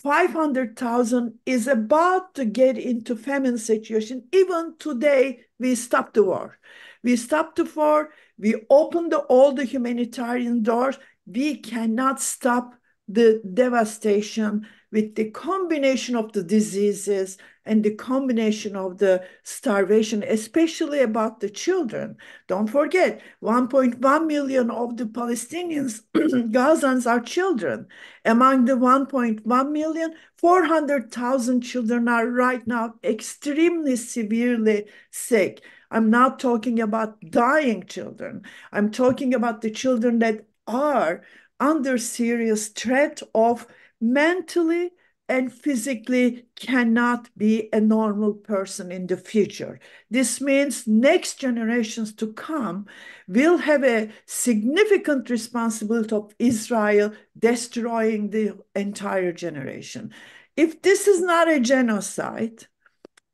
500,000 is about to get into famine situation. Even today, we stopped the war. We stopped the war. We opened all the humanitarian doors. We cannot stop the devastation with the combination of the diseases and the combination of the starvation, especially about the children. Don't forget, 1.1 million of the Palestinians, Gazans, are children. Among the 1.1 million, 400,000 children are right now extremely severely sick. I'm not talking about dying children. I'm talking about the children that are under serious threat of mentally and physically cannot be a normal person in the future. This means next generations to come will have a significant responsibility of Israel destroying the entire generation. If this is not a genocide,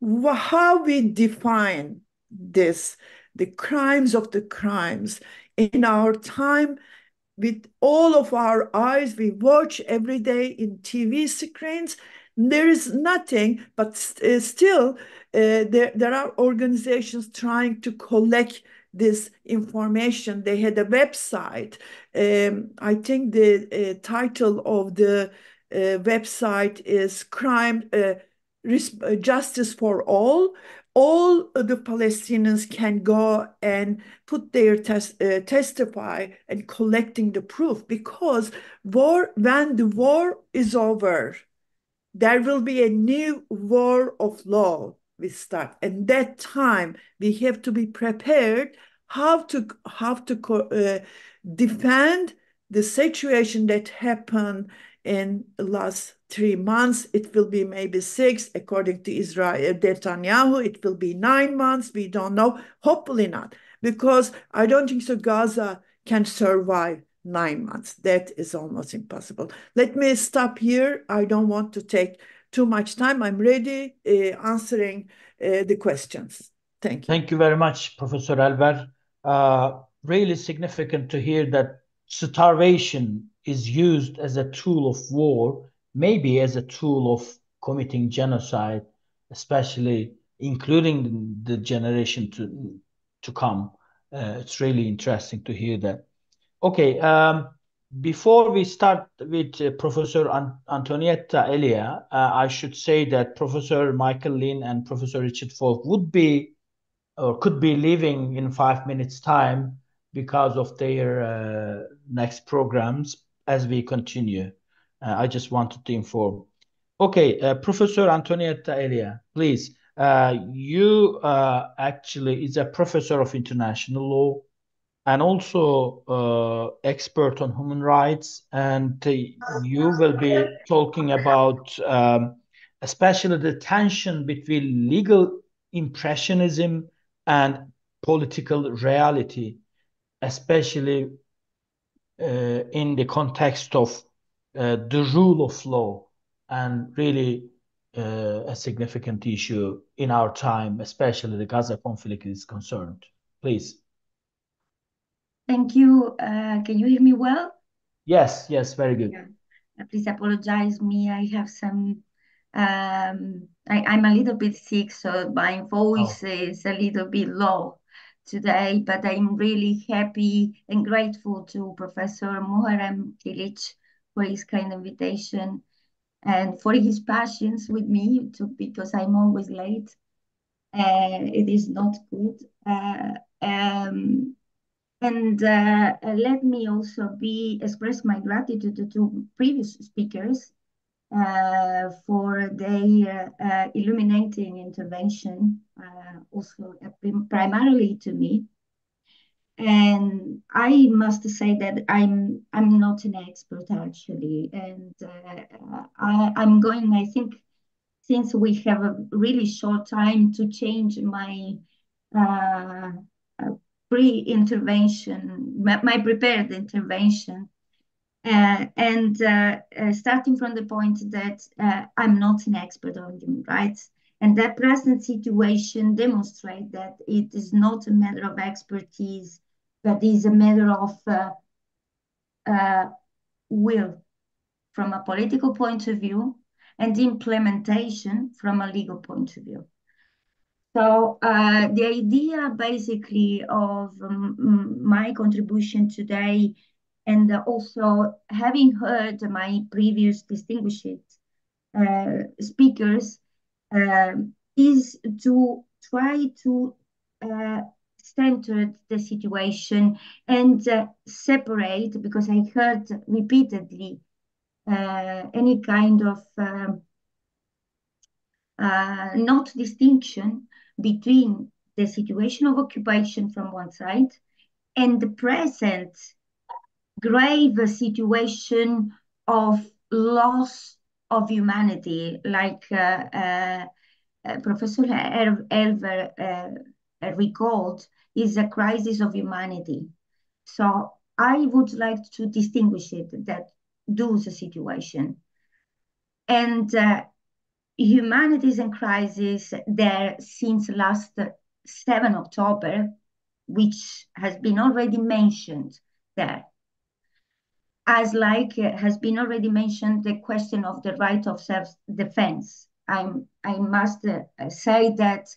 how we define this, the crimes of the crimes in our time, with all of our eyes, we watch every day in TV screens. There is nothing, but still, there are organizations trying to collect this information. They had a website. I think the title of the website is Justice for All. All the Palestinians can go and put their testify and collecting the proof, because when the war is over, there will be a new war of law we start. And that time we have to be prepared how to defend the situation that happened in the last 3 months. It will be maybe 6, according to Israel Netanyahu. It will be 9 months. We don't know. Hopefully not, because I don't think so Gaza can survive 9 months. That is almost impossible. Let me stop here. I don't want to take too much time. I'm ready answering the questions. Thank you. Thank you very much, Professor Elber. Really significant to hear that starvation is used as a tool of war, maybe as a tool of committing genocide, especially including the generation to come. It's really interesting to hear that. Okay, before we start with Professor Antonietta Elia, I should say that Professor Michael Lin and Professor Richard Falk would be or could be leaving in 5 minutes' time because of their next programs as we continue. I just wanted to inform. Okay, Professor Antonietta Elia, please. You actually is a professor of international law and also expert on human rights, and you will be talking about especially the tension between legal impressionism and political reality, especially in the context of the rule of law, and really a significant issue in our time, especially the Gaza conflict is concerned. Please. Thank you. Can you hear me well? Yes, yes, very good. Yeah. Please apologize me. I have some, I'm a little bit sick, so my voice is a little bit low today, but I'm really happy and grateful to Professor Muharrem Kilic for his kind invitation and for his patience with me because I'm always late. It is not good. And let me also express my gratitude to previous speakers for their illuminating intervention, also primarily to me. And I must say that I'm not an expert actually, and I'm going. I think since we have a really short time to change my pre-intervention, my prepared intervention. Starting from the point that I'm not an expert on human rights, and that present situation demonstrates that it is not a matter of expertise, but is a matter of will from a political point of view and implementation from a legal point of view. So the idea basically of my contribution today, and also having heard my previous distinguished speakers, is to try to center the situation and separate, because I heard repeatedly any kind of not distinction between the situation of occupation from one side and the present grave situation of loss of humanity, like Professor Elver recalled, is a crisis of humanity. So I would like to distinguish it, that those situation. And humanity is in crisis there since last 7 October, which has been already mentioned there. As has been already mentioned, the question of the right of self-defense. I must say that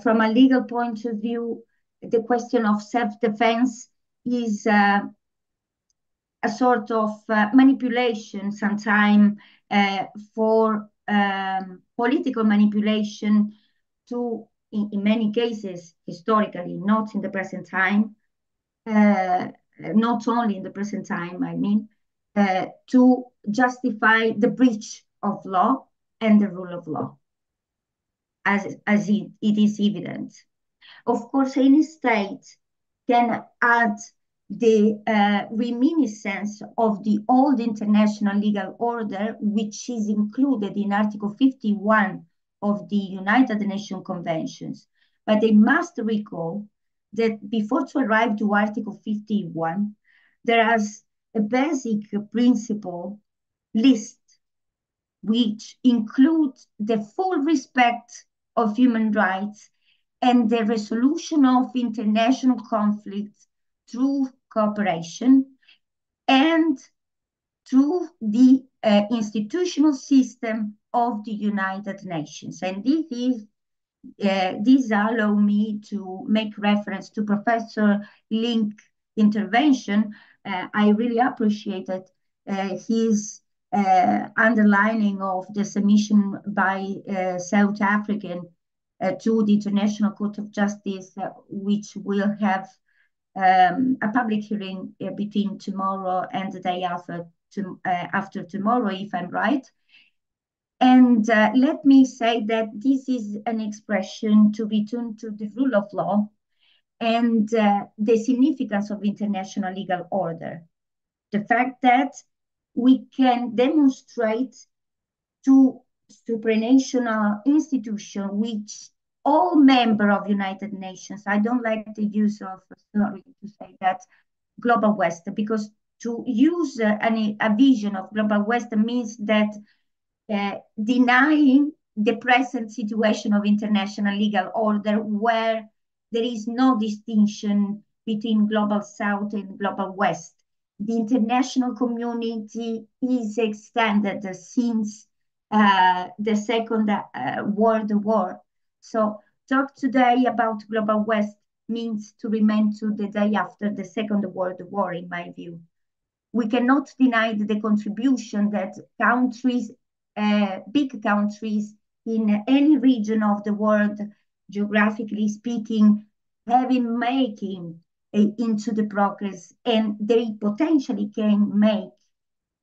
from a legal point of view, the question of self-defense is a sort of manipulation sometimes for political manipulation to, in many cases, historically, not in the present time, not only in the present time, I mean, to justify the breach of law and the rule of law, as it is evident. Of course, any state can add the reminiscence of the old international legal order, which is included in Article 51 of the United Nations Conventions. But they must recall that before to arrive to Article 51, there is a basic principle list, which includes the full respect of human rights and the resolution of international conflicts through cooperation and through the institutional system of the United Nations. And this allows me to make reference to Professor Link's intervention. I really appreciated his underlining of the submission by South African to the International Court of Justice, which will have a public hearing between tomorrow and the day after tomorrow, if I'm right. And let me say that this is an expression to return to the rule of law and the significance of international legal order. The fact that we can demonstrate to supranational institution, which all members of United Nations, I don't like the use of, sorry to say that, Global West, because to use a vision of Global West means that denying the present situation of international legal order, where there is no distinction between Global South and Global West. The international community is extended since the Second World War. So talk today about Global West means to remain to the day after the Second World War, in my view. We cannot deny the contribution that countries, big countries in any region of the world, geographically speaking, have in making into the progress, and they potentially can make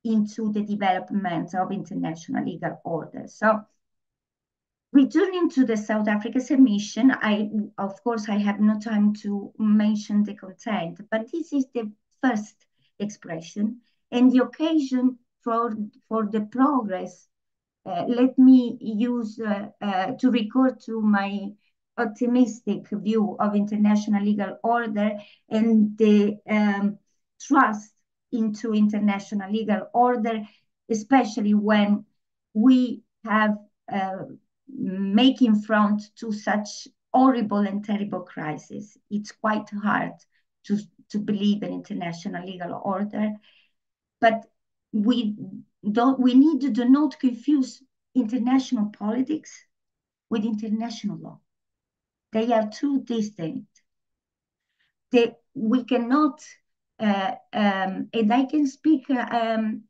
into the development of international legal order. So returning to the South Africa submission, of course, I have no time to mention the content, but this is the first expression and the occasion for the progress. Let me use to record to my optimistic view of international legal order and the trust into international legal order, especially when we have making front to such horrible and terrible crisis. It's quite hard to believe in international legal order, but we need to not confuse international politics with international law. They are two distinct. We cannot, and I can speak on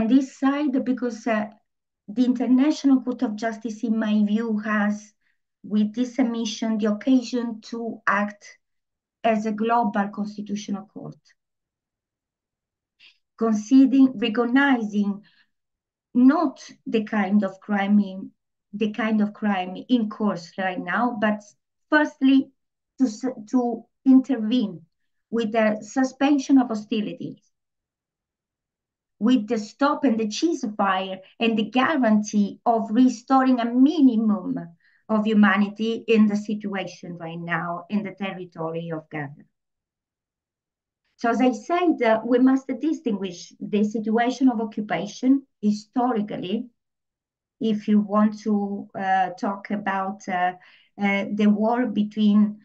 this side because the International Court of Justice, in my view, has, with this submission, the occasion to act as a global constitutional court, recognizing not the kind of crime in course right now, but firstly to intervene with the suspension of hostilities, with the stop and the ceasefire and the guarantee of restoring a minimum of humanity in the situation right now in the territory of Gaza. So as I said, we must distinguish the situation of occupation historically, if you want to talk about the war between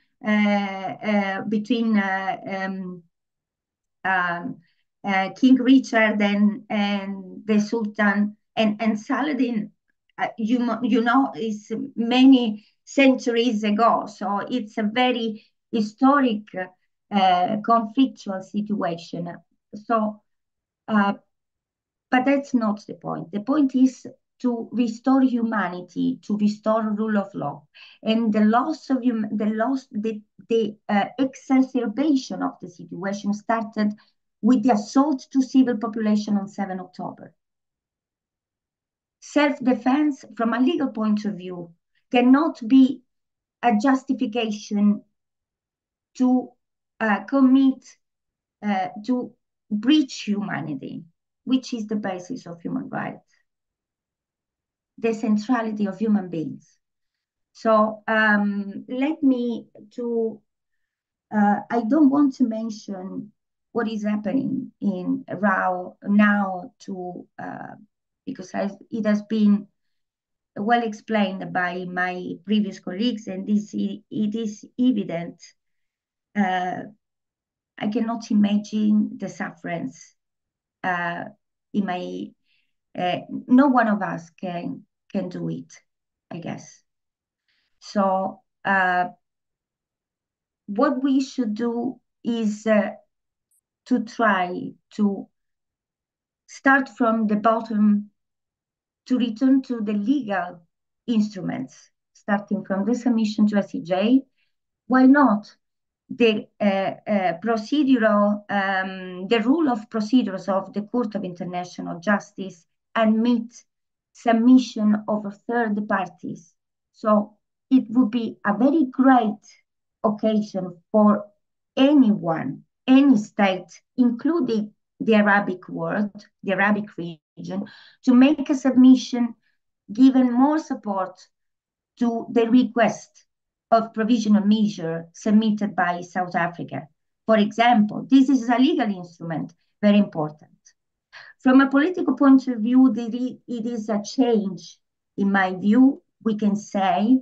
King Richard and the Sultan and Saladin, you know, is many centuries ago. So it's a very historic conflictual situation. So, but that's not the point. The point is to restore humanity, to restore rule of law, and the exacerbation of the situation started with the assault to civil population on 7 October. Self-defense, from a legal point of view, cannot be a justification to to breach humanity, which is the basis of human rights, the centrality of human beings. So let me I don't want to mention what is happening in RAW now because it has been well explained by my previous colleagues, and it is evident. I cannot imagine the sufferance in my. No one of us can do it, I guess. So what we should do is to try to start from the bottom, to return to the legal instruments, starting from the submission to SCJ. Why not? The procedural, the rule of procedures of the Court of International Justice admit submission of third parties. So it would be a very great occasion for anyone, any state, including the Arabic world, the Arabic region, to make a submission, given more support to the request of provisional measure submitted by South Africa. For example, this is a legal instrument, very important. From a political point of view, it is a change, in my view, we can say,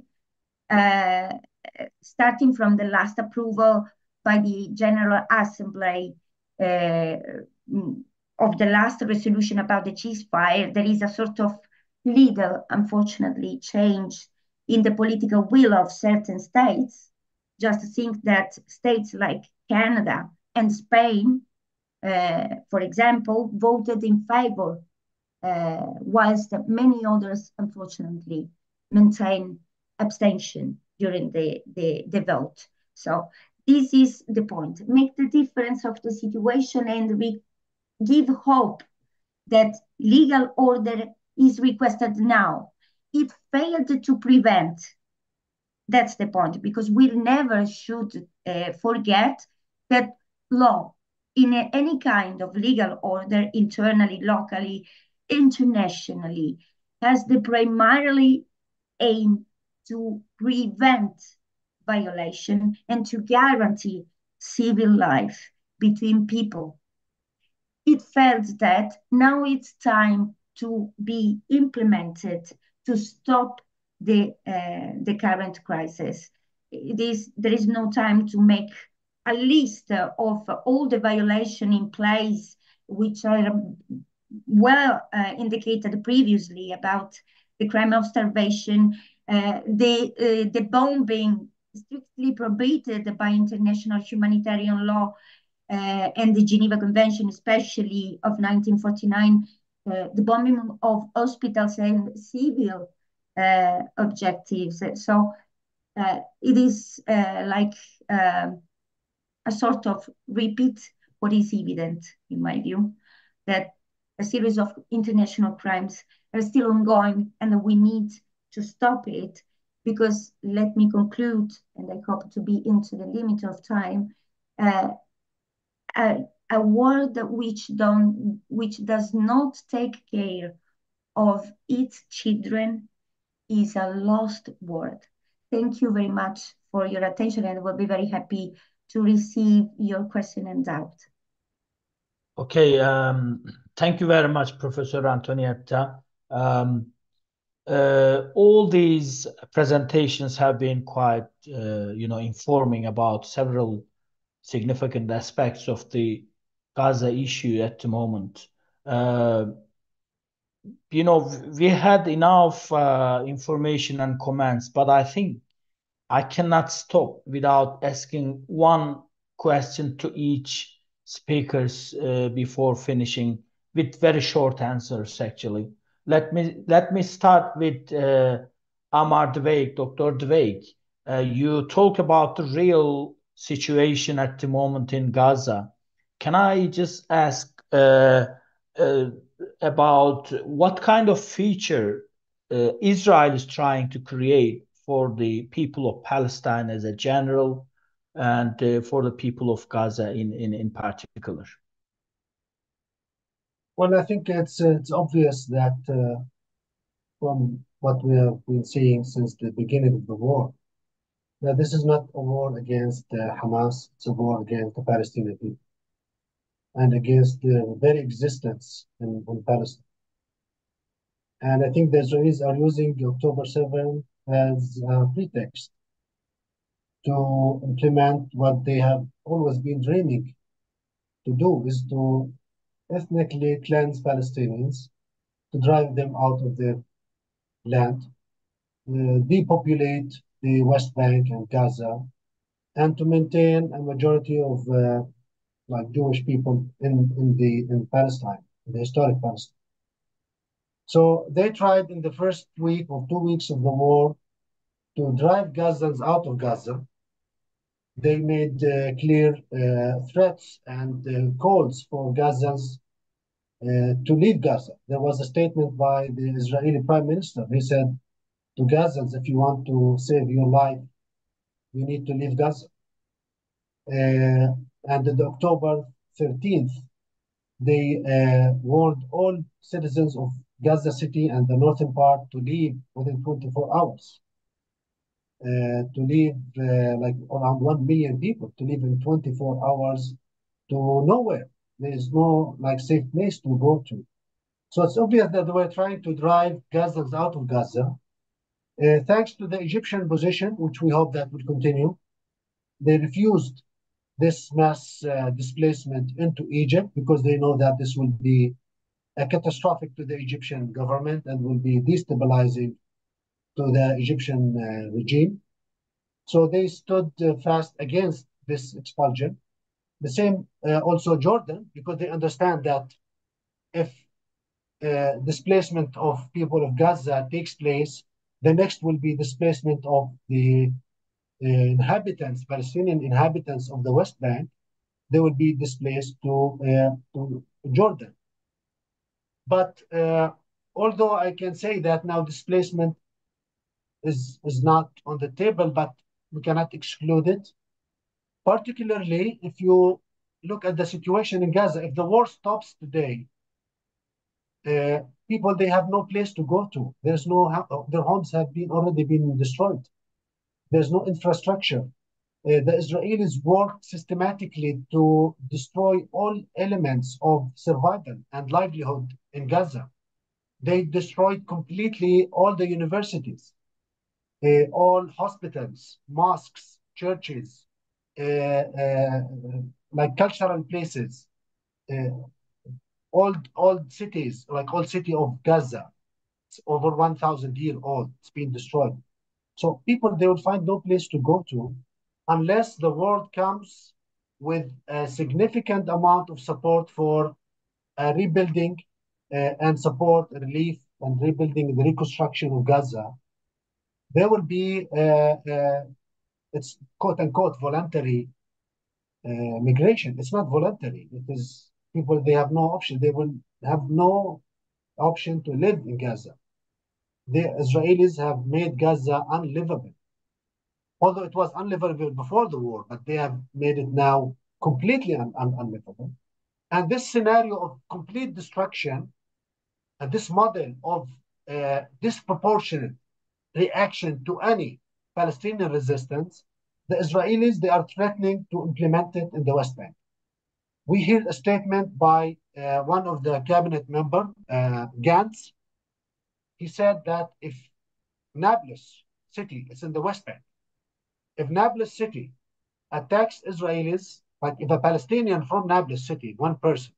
starting from the last approval by the General Assembly of the last resolution about the ceasefire, there is a sort of legal, unfortunately, change in the political will of certain states. Just think that states like Canada and Spain, for example, voted in favor, whilst many others, unfortunately, maintain abstention during the vote. So this is the point. Make the difference of the situation, and we give hope that legal order is requested now. It failed to prevent. That's the point, because we never should forget that law in any kind of legal order, internally, locally, internationally, has the primarily aim to prevent violation and to guarantee civil life between people. It felt that now it's time to be implemented to stop the current crisis. There is no time to make a list of all the violations in place, which are well indicated previously about the crime of starvation, the bombing strictly prohibited by international humanitarian law and the Geneva Convention, especially of 1949, the bombing of hospitals and civil objectives. So it is like a sort of repeat what is evident, in my view, that a series of international crimes are still ongoing and we need to stop it. Because let me conclude, and I hope to be into the limit of time, a world which does not take care of its children is a lost world. Thank you very much for your attention, and we'll be very happy to receive your question and doubt. Okay, thank you very much, Professor Antonietta. All these presentations have been quite, informing about several significant aspects of the Gaza issue at the moment. We had enough information and comments, but I think I cannot stop without asking one question to each speakers before finishing with very short answers, actually. Let me start with Amar Dweik, Dr. Dweik. You talk about the real situation at the moment in Gaza. Can I just ask about what kind of future Israel is trying to create for the people of Palestine as a general, and for the people of Gaza in particular? Well, I think it's obvious that from what we have been seeing since the beginning of the war, that this is not a war against Hamas, it's a war against the Palestinian people and against the very existence in Palestine. And I think the Israelis are using October 7 as a pretext to implement what they have always been dreaming to do, is to ethnically cleanse Palestinians, to drive them out of their land, depopulate the West Bank and Gaza, and to maintain a majority of Jewish people in Palestine, in the historic Palestine. So they tried in the first week or 2 weeks of the war to drive Gazans out of Gaza. They made clear threats and calls for Gazans to leave Gaza. There was a statement by the Israeli Prime Minister. He said to Gazans, if you want to save your life, you need to leave Gaza. And on October 13th, they warned all citizens of Gaza City and the northern part to leave within 24 hours. To leave like around 1 million people to leave in 24 hours to nowhere. There is no safe place to go to. So it's obvious that they were trying to drive Gazans out of Gaza. Thanks to the Egyptian position, which we hope that will continue, they refused this mass displacement into Egypt because they know that this will be catastrophic to the Egyptian government and will be destabilizing to the Egyptian regime. So they stood fast against this expulsion. The same also Jordan, because they understand that if displacement of people of Gaza takes place, the next will be displacement of the inhabitants, Palestinian inhabitants of the West Bank, they will be displaced to Jordan. But although I can say that now displacement is not on the table, but we cannot exclude it. Particularly if you look at the situation in Gaza, if the war stops today, people, they have no place to go to. There's no, their homes have already been destroyed. There's no infrastructure. The Israelis work systematically to destroy all elements of survival and livelihood in Gaza. They destroyed completely all the universities, all hospitals, mosques, churches, like cultural places, old cities, like old city of Gaza. It's over 1,000 years old. It's been destroyed. So people, they will find no place to go to unless the world comes with a significant amount of support for rebuilding and support, relief, and rebuilding, the reconstruction of Gaza. There will be, it's quote unquote voluntary migration. It's not voluntary. It is people, they have no option. They will have no option to live in Gaza. The Israelis have made Gaza unlivable. Although it was unlivable before the war, but they have made it now completely unlivable. And this scenario of complete destruction and this model of disproportionate reaction to any Palestinian resistance, the Israelis, they are threatening to implement it in the West Bank. We hear a statement by one of the cabinet member, Gantz. He said that if Nablus city, it's in the West Bank, if Nablus city attacks Israelis, like if a Palestinian from Nablus city, one person,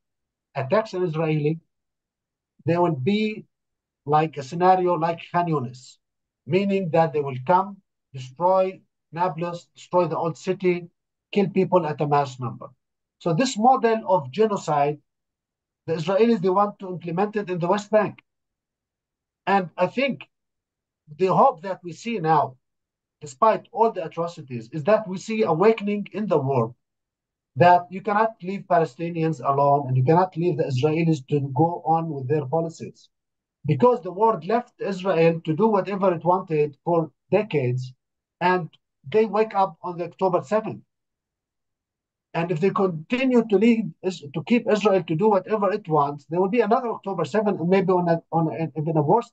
attacks an Israeli, there will be like a scenario like Khan Yunis, meaning that they will come, destroy Nablus, destroy the old city, kill people at a mass number. So this model of genocide, the Israelis, they want to implement it in the West Bank. And I think the hope that we see now, despite all the atrocities, is that we see awakening in the world that you cannot leave Palestinians alone and you cannot leave the Israelis to go on with their policies. Because the world left Israel to do whatever it wanted for decades, and they wake up on the October 7th. And if they continue to keep Israel to do whatever it wants, there will be another October 7th, and maybe even a worse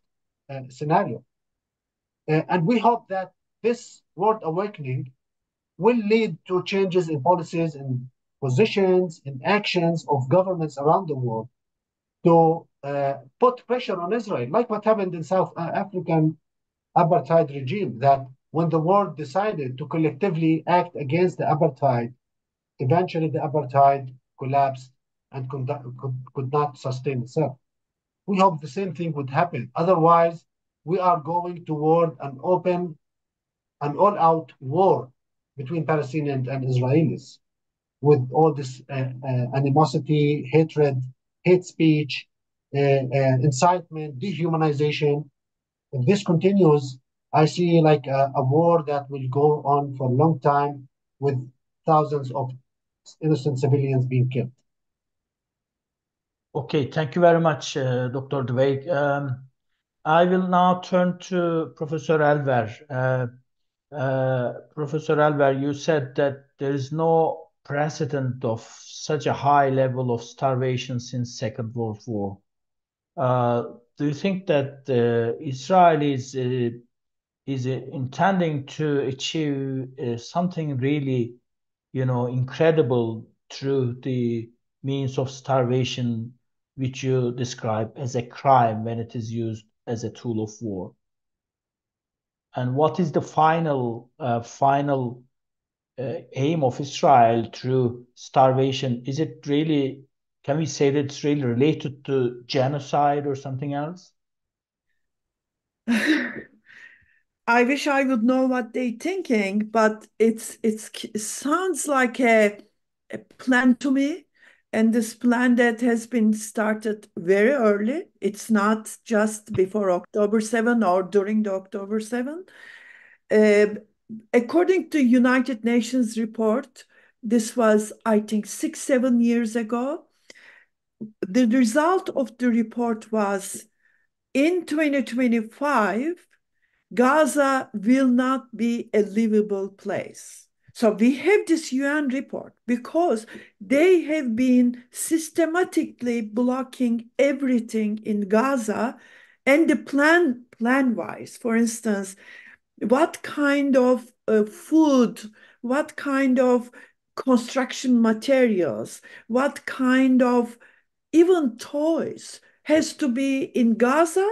scenario. And we hope that this world awakening will lead to changes in policies, in positions, in actions of governments around the world to put pressure on Israel, like what happened in South African apartheid regime, that when the world decided to collectively act against the apartheid, eventually the apartheid collapsed and could not sustain itself. We hope the same thing would happen. Otherwise, we are going toward an open, an all-out war between Palestinians and Israelis, with all this animosity, hatred, hate speech, incitement, dehumanization. If this continues, I see like a war that will go on for a long time with thousands of innocent civilians being killed. Okay, thank you very much, Dr. Dweck. I will now turn to Professor Elver. Professor Elver, you said that there is no precedent of such a high level of starvation since Second World War. Do you think that Israel is intending to achieve something really, incredible through the means of starvation, which you describe as a crime when it is used as a tool of war? And what is the final aim of Israel through starvation? Is it really, can we say that it's really related to genocide or something else? I wish I would know what they're thinking, but it sounds like a plan to me. And this plan that has been started very early. It's not just before October 7 or during the October 7. according to United Nations report, this was, I think, 6-7 years ago. The result of the report was in 2025, Gaza will not be a livable place. So we have this UN report because they have been systematically blocking everything in Gaza and the plan-wise. For instance, what kind of food, what kind of construction materials, what kind of even toys has to be in Gaza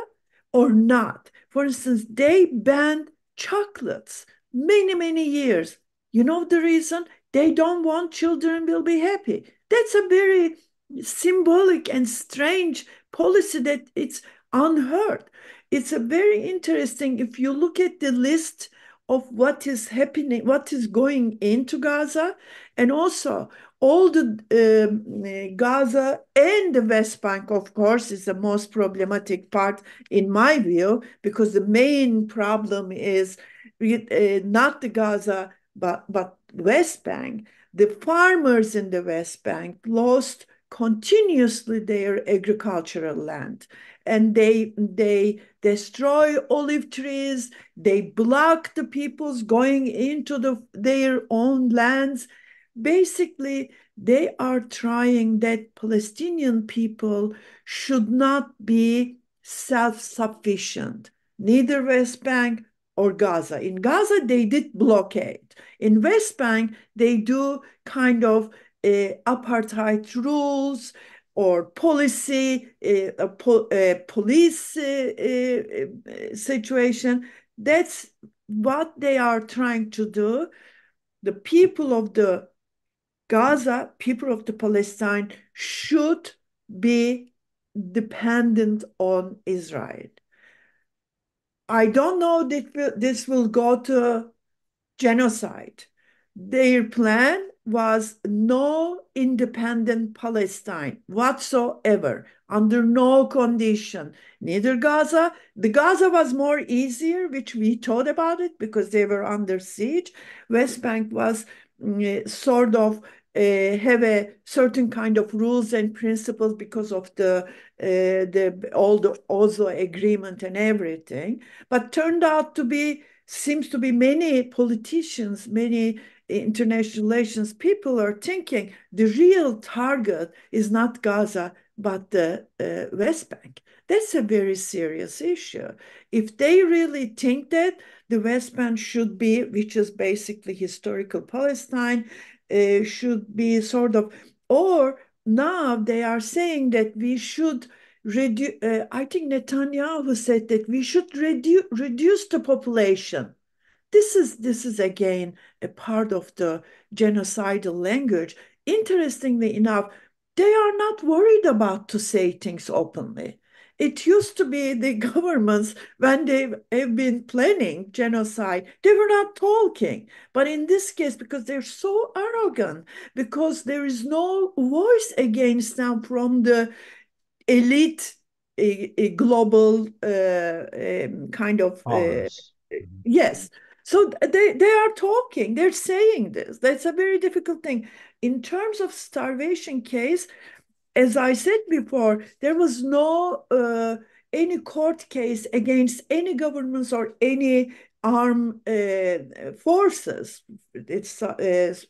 or not. For instance, they banned chocolates many years. You know the reason? They don't want children will be happy. That's a very symbolic and strange policy that it's unheard. It's a very interesting, if you look at the list of what is happening, what is going into Gaza, and also all the Gaza and the West Bank, of course, is the most problematic part in my view, because the main problem is not the Gaza, but West Bank. The farmers in the West Bank lost continuously their agricultural land, and they destroy olive trees. They block the people's going into their own lands. Basically, they are trying that Palestinian people should not be self-sufficient, neither West Bank or Gaza. In Gaza, they did blockade. In West Bank, they do kind of apartheid rules or policy, police situation. That's what they are trying to do. The people of the Gaza, people of the Palestine should be dependent on Israel. I don't know that this will go to genocide. Their plan was no independent Palestine whatsoever, under no condition. Neither Gaza. The Gaza was more easier, which we thought about it because they were under siege. West Bank was sort of have a certain kind of rules and principles because of all the Oslo agreement and everything, but turned out to be, seems to be, many politicians, many international relations people are thinking the real target is not Gaza but the West Bank. That's a very serious issue. If they really think that the West Bank should be, which is basically historical Palestine, should be sort of, or now they are saying that we should reduce, I think Netanyahu said that we should reduce the population. This is again a part of the genocidal language. Interestingly enough, they are not worried about to say things openly. It used to be the governments, when they have been planning genocide, they were not talking. But in this case, because they're so arrogant, because there is no voice against them from the elite, a global kind of yes. So they are talking, they're saying this. That's a very difficult thing. In terms of starvation case, as I said before, there was no any court case against any governments or any armed forces. It's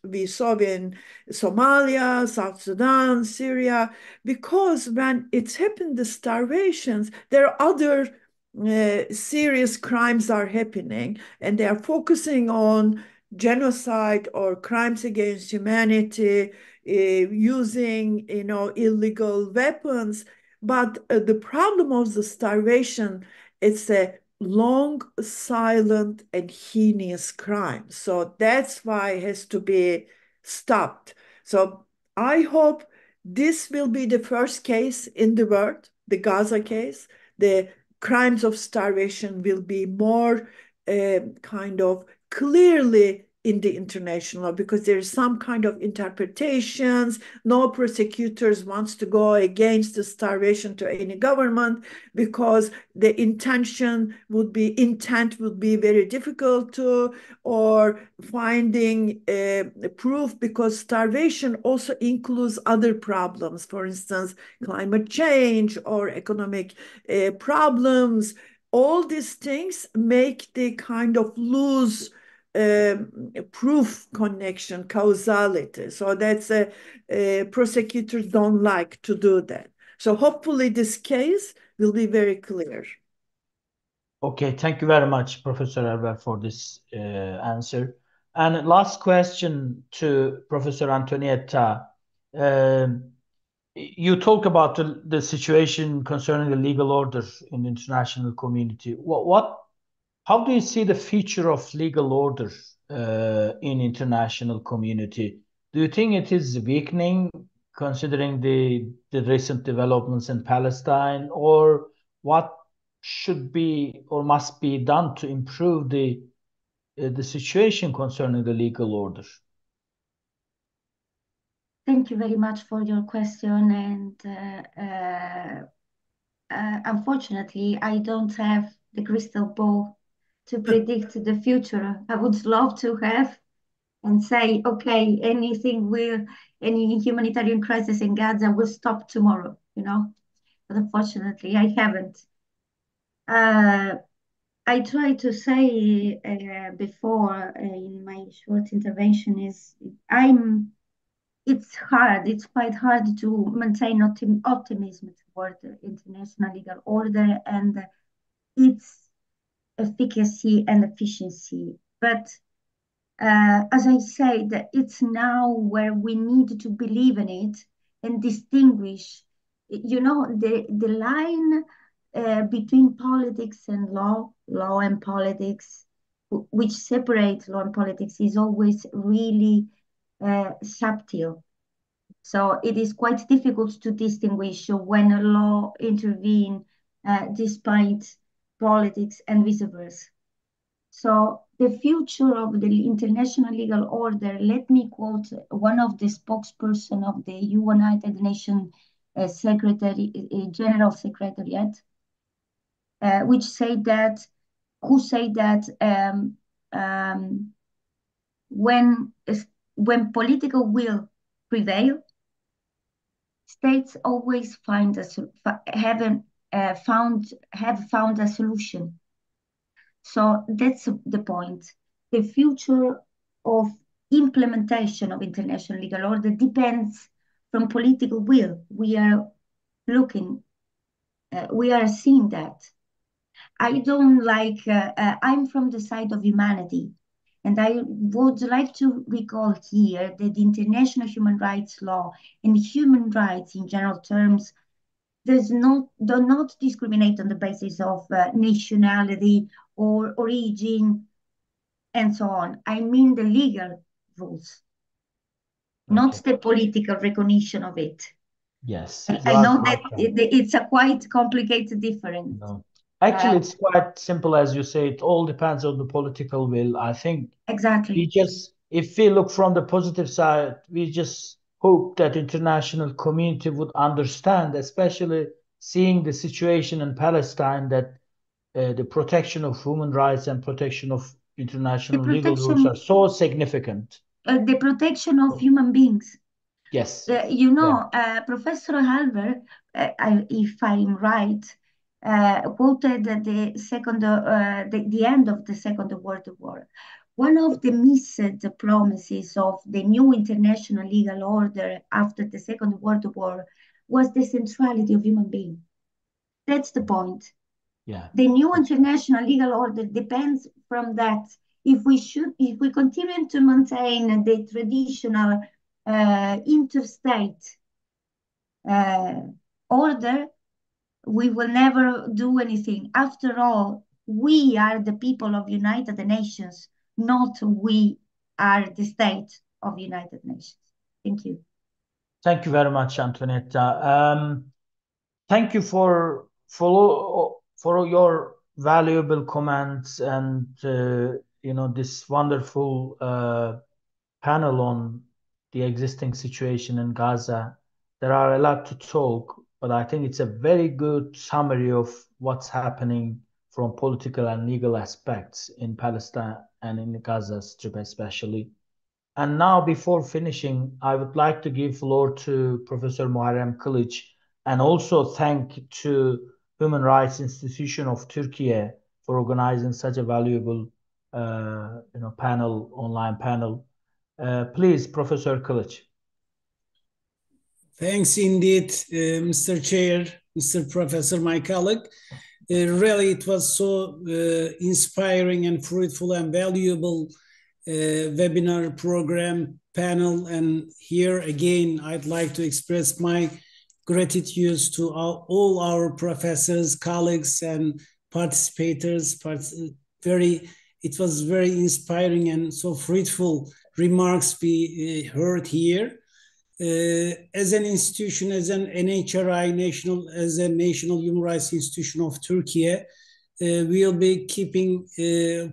we saw in Somalia, South Sudan, Syria, because when it's happened, the starvations, there are other serious crimes are happening, and they are focusing on genocide or crimes against humanity, using illegal weapons. But the problem of the starvation, it's a long, silent, and heinous crime. So that's why it has to be stopped. So I hope this will be the first case in the world, the Gaza case. The crimes of starvation will be more kind of clearly in the international law, because there is some kind of interpretations. No prosecutors wants to go against the starvation to any government because the intent would be very difficult to, or finding proof, because starvation also includes other problems, for instance, climate change or economic problems. All these things make the kind of loose proof connection, causality. So that's prosecutors don't like to do that. So hopefully this case will be very clear. Okay, thank you very much, Professor Erber, for this answer. And last question to Professor Antonietta. You talk about the situation concerning the legal order in the international community. How do you see the future of legal order in international community? Do you think it is weakening considering the recent developments in Palestine, or what should be or must be done to improve the situation concerning the legal order? Thank you very much for your question, and unfortunately, I don't have the crystal ball to predict the future. I would love to have and say, okay, any humanitarian crisis in Gaza will stop tomorrow, But unfortunately, I haven't. I tried to say before in my short intervention it's hard. It's quite hard to maintain optimism toward the international legal order and its efficacy and efficiency. But as I said, it's now where we need to believe in it and distinguish. The line between politics and law and politics, which separate law and politics, is always really subtle. So it is quite difficult to distinguish when a law intervenes despite politics and vice versa. So the future of the international legal order, let me quote one of the spokesperson of the United Nations General Secretariat, who say that when political will prevail, states always have found a solution. So that's the point. The future of implementation of international legal order depends from political will. We are seeing that. I don't like, I'm from the side of humanity, and I would like to recall here that the international human rights law and human rights in general terms do not discriminate on the basis of nationality or origin and so on. I mean the legal rules, not the political recognition of it. Yes. I know that it's a quite complicated difference. No. Actually, it's quite simple, as you say. It all depends on the political will. I think exactly. If we look from the positive side, we just hope that international community would understand, especially seeing the situation in Palestine, that the protection of human rights and protection of international legal rules are so significant. The protection of human beings. Yes. Professor Halver, if I'm right, quoted the end of the Second World War. One of the missed promises of the new international legal order after the Second World War was the centrality of human beings. That's the point. Yeah. The new international legal order depends from that. If we continue to maintain the traditional interstate order, we will never do anything. After all, we are the people of United Nations, not we are the state of United Nations. Thank you. Thank you very much, Antonietta. Thank you for your valuable comments and this wonderful panel on the existing situation in Gaza. There are a lot to talk, but I think it's a very good summary of what's happening from political and legal aspects in Palestine and in the Gaza Strip especially. And now, before finishing, I would like to give floor to Professor Muharrem Kılıç, and also thank to Human Rights Institution of Turkey for organizing such a valuable, online panel. Please, Professor Kılıç. Thanks indeed, Mr. Chair, Mr. Professor, my colleague. Really, it was so inspiring and fruitful and valuable webinar program panel. And here again, I'd like to express my gratitude to all our professors, colleagues, and participators. It was very inspiring and so fruitful remarks we heard here. As an institution, as an NHRI, as a National Human Rights Institution of Turkey, we'll be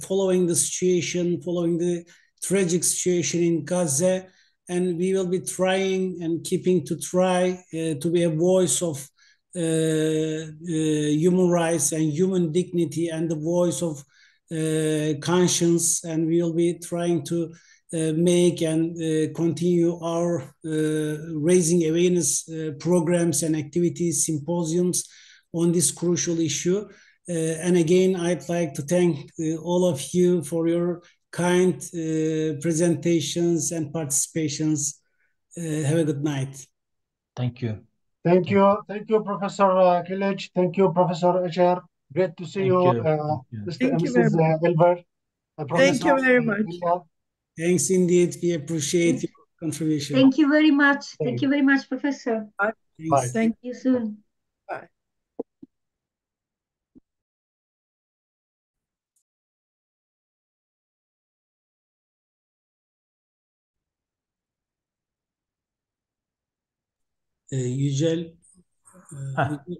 following the situation, following the tragic situation in Gaza, and we will be trying and try to be a voice of human rights and human dignity and the voice of conscience, and we will be trying to make and continue our raising awareness programs and activities, symposiums on this crucial issue. And again, I'd like to thank all of you for your kind presentations and participations. Have a good night. Thank you. Thank you, Professor Kılıç. Thank you, Professor Echer. Great to see you, Mrs. Elver. Thank you very much. Thanks indeed. We appreciate your contribution. Thank you very much. Thank you very much, Professor. Bye. Thank you soon. Bye.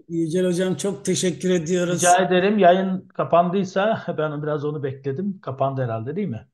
Yücel Hocam çok teşekkür ediyoruz. Rica ederim. Yayın kapandıysa ben biraz onu bekledim. Kapandı herhalde, değil mi?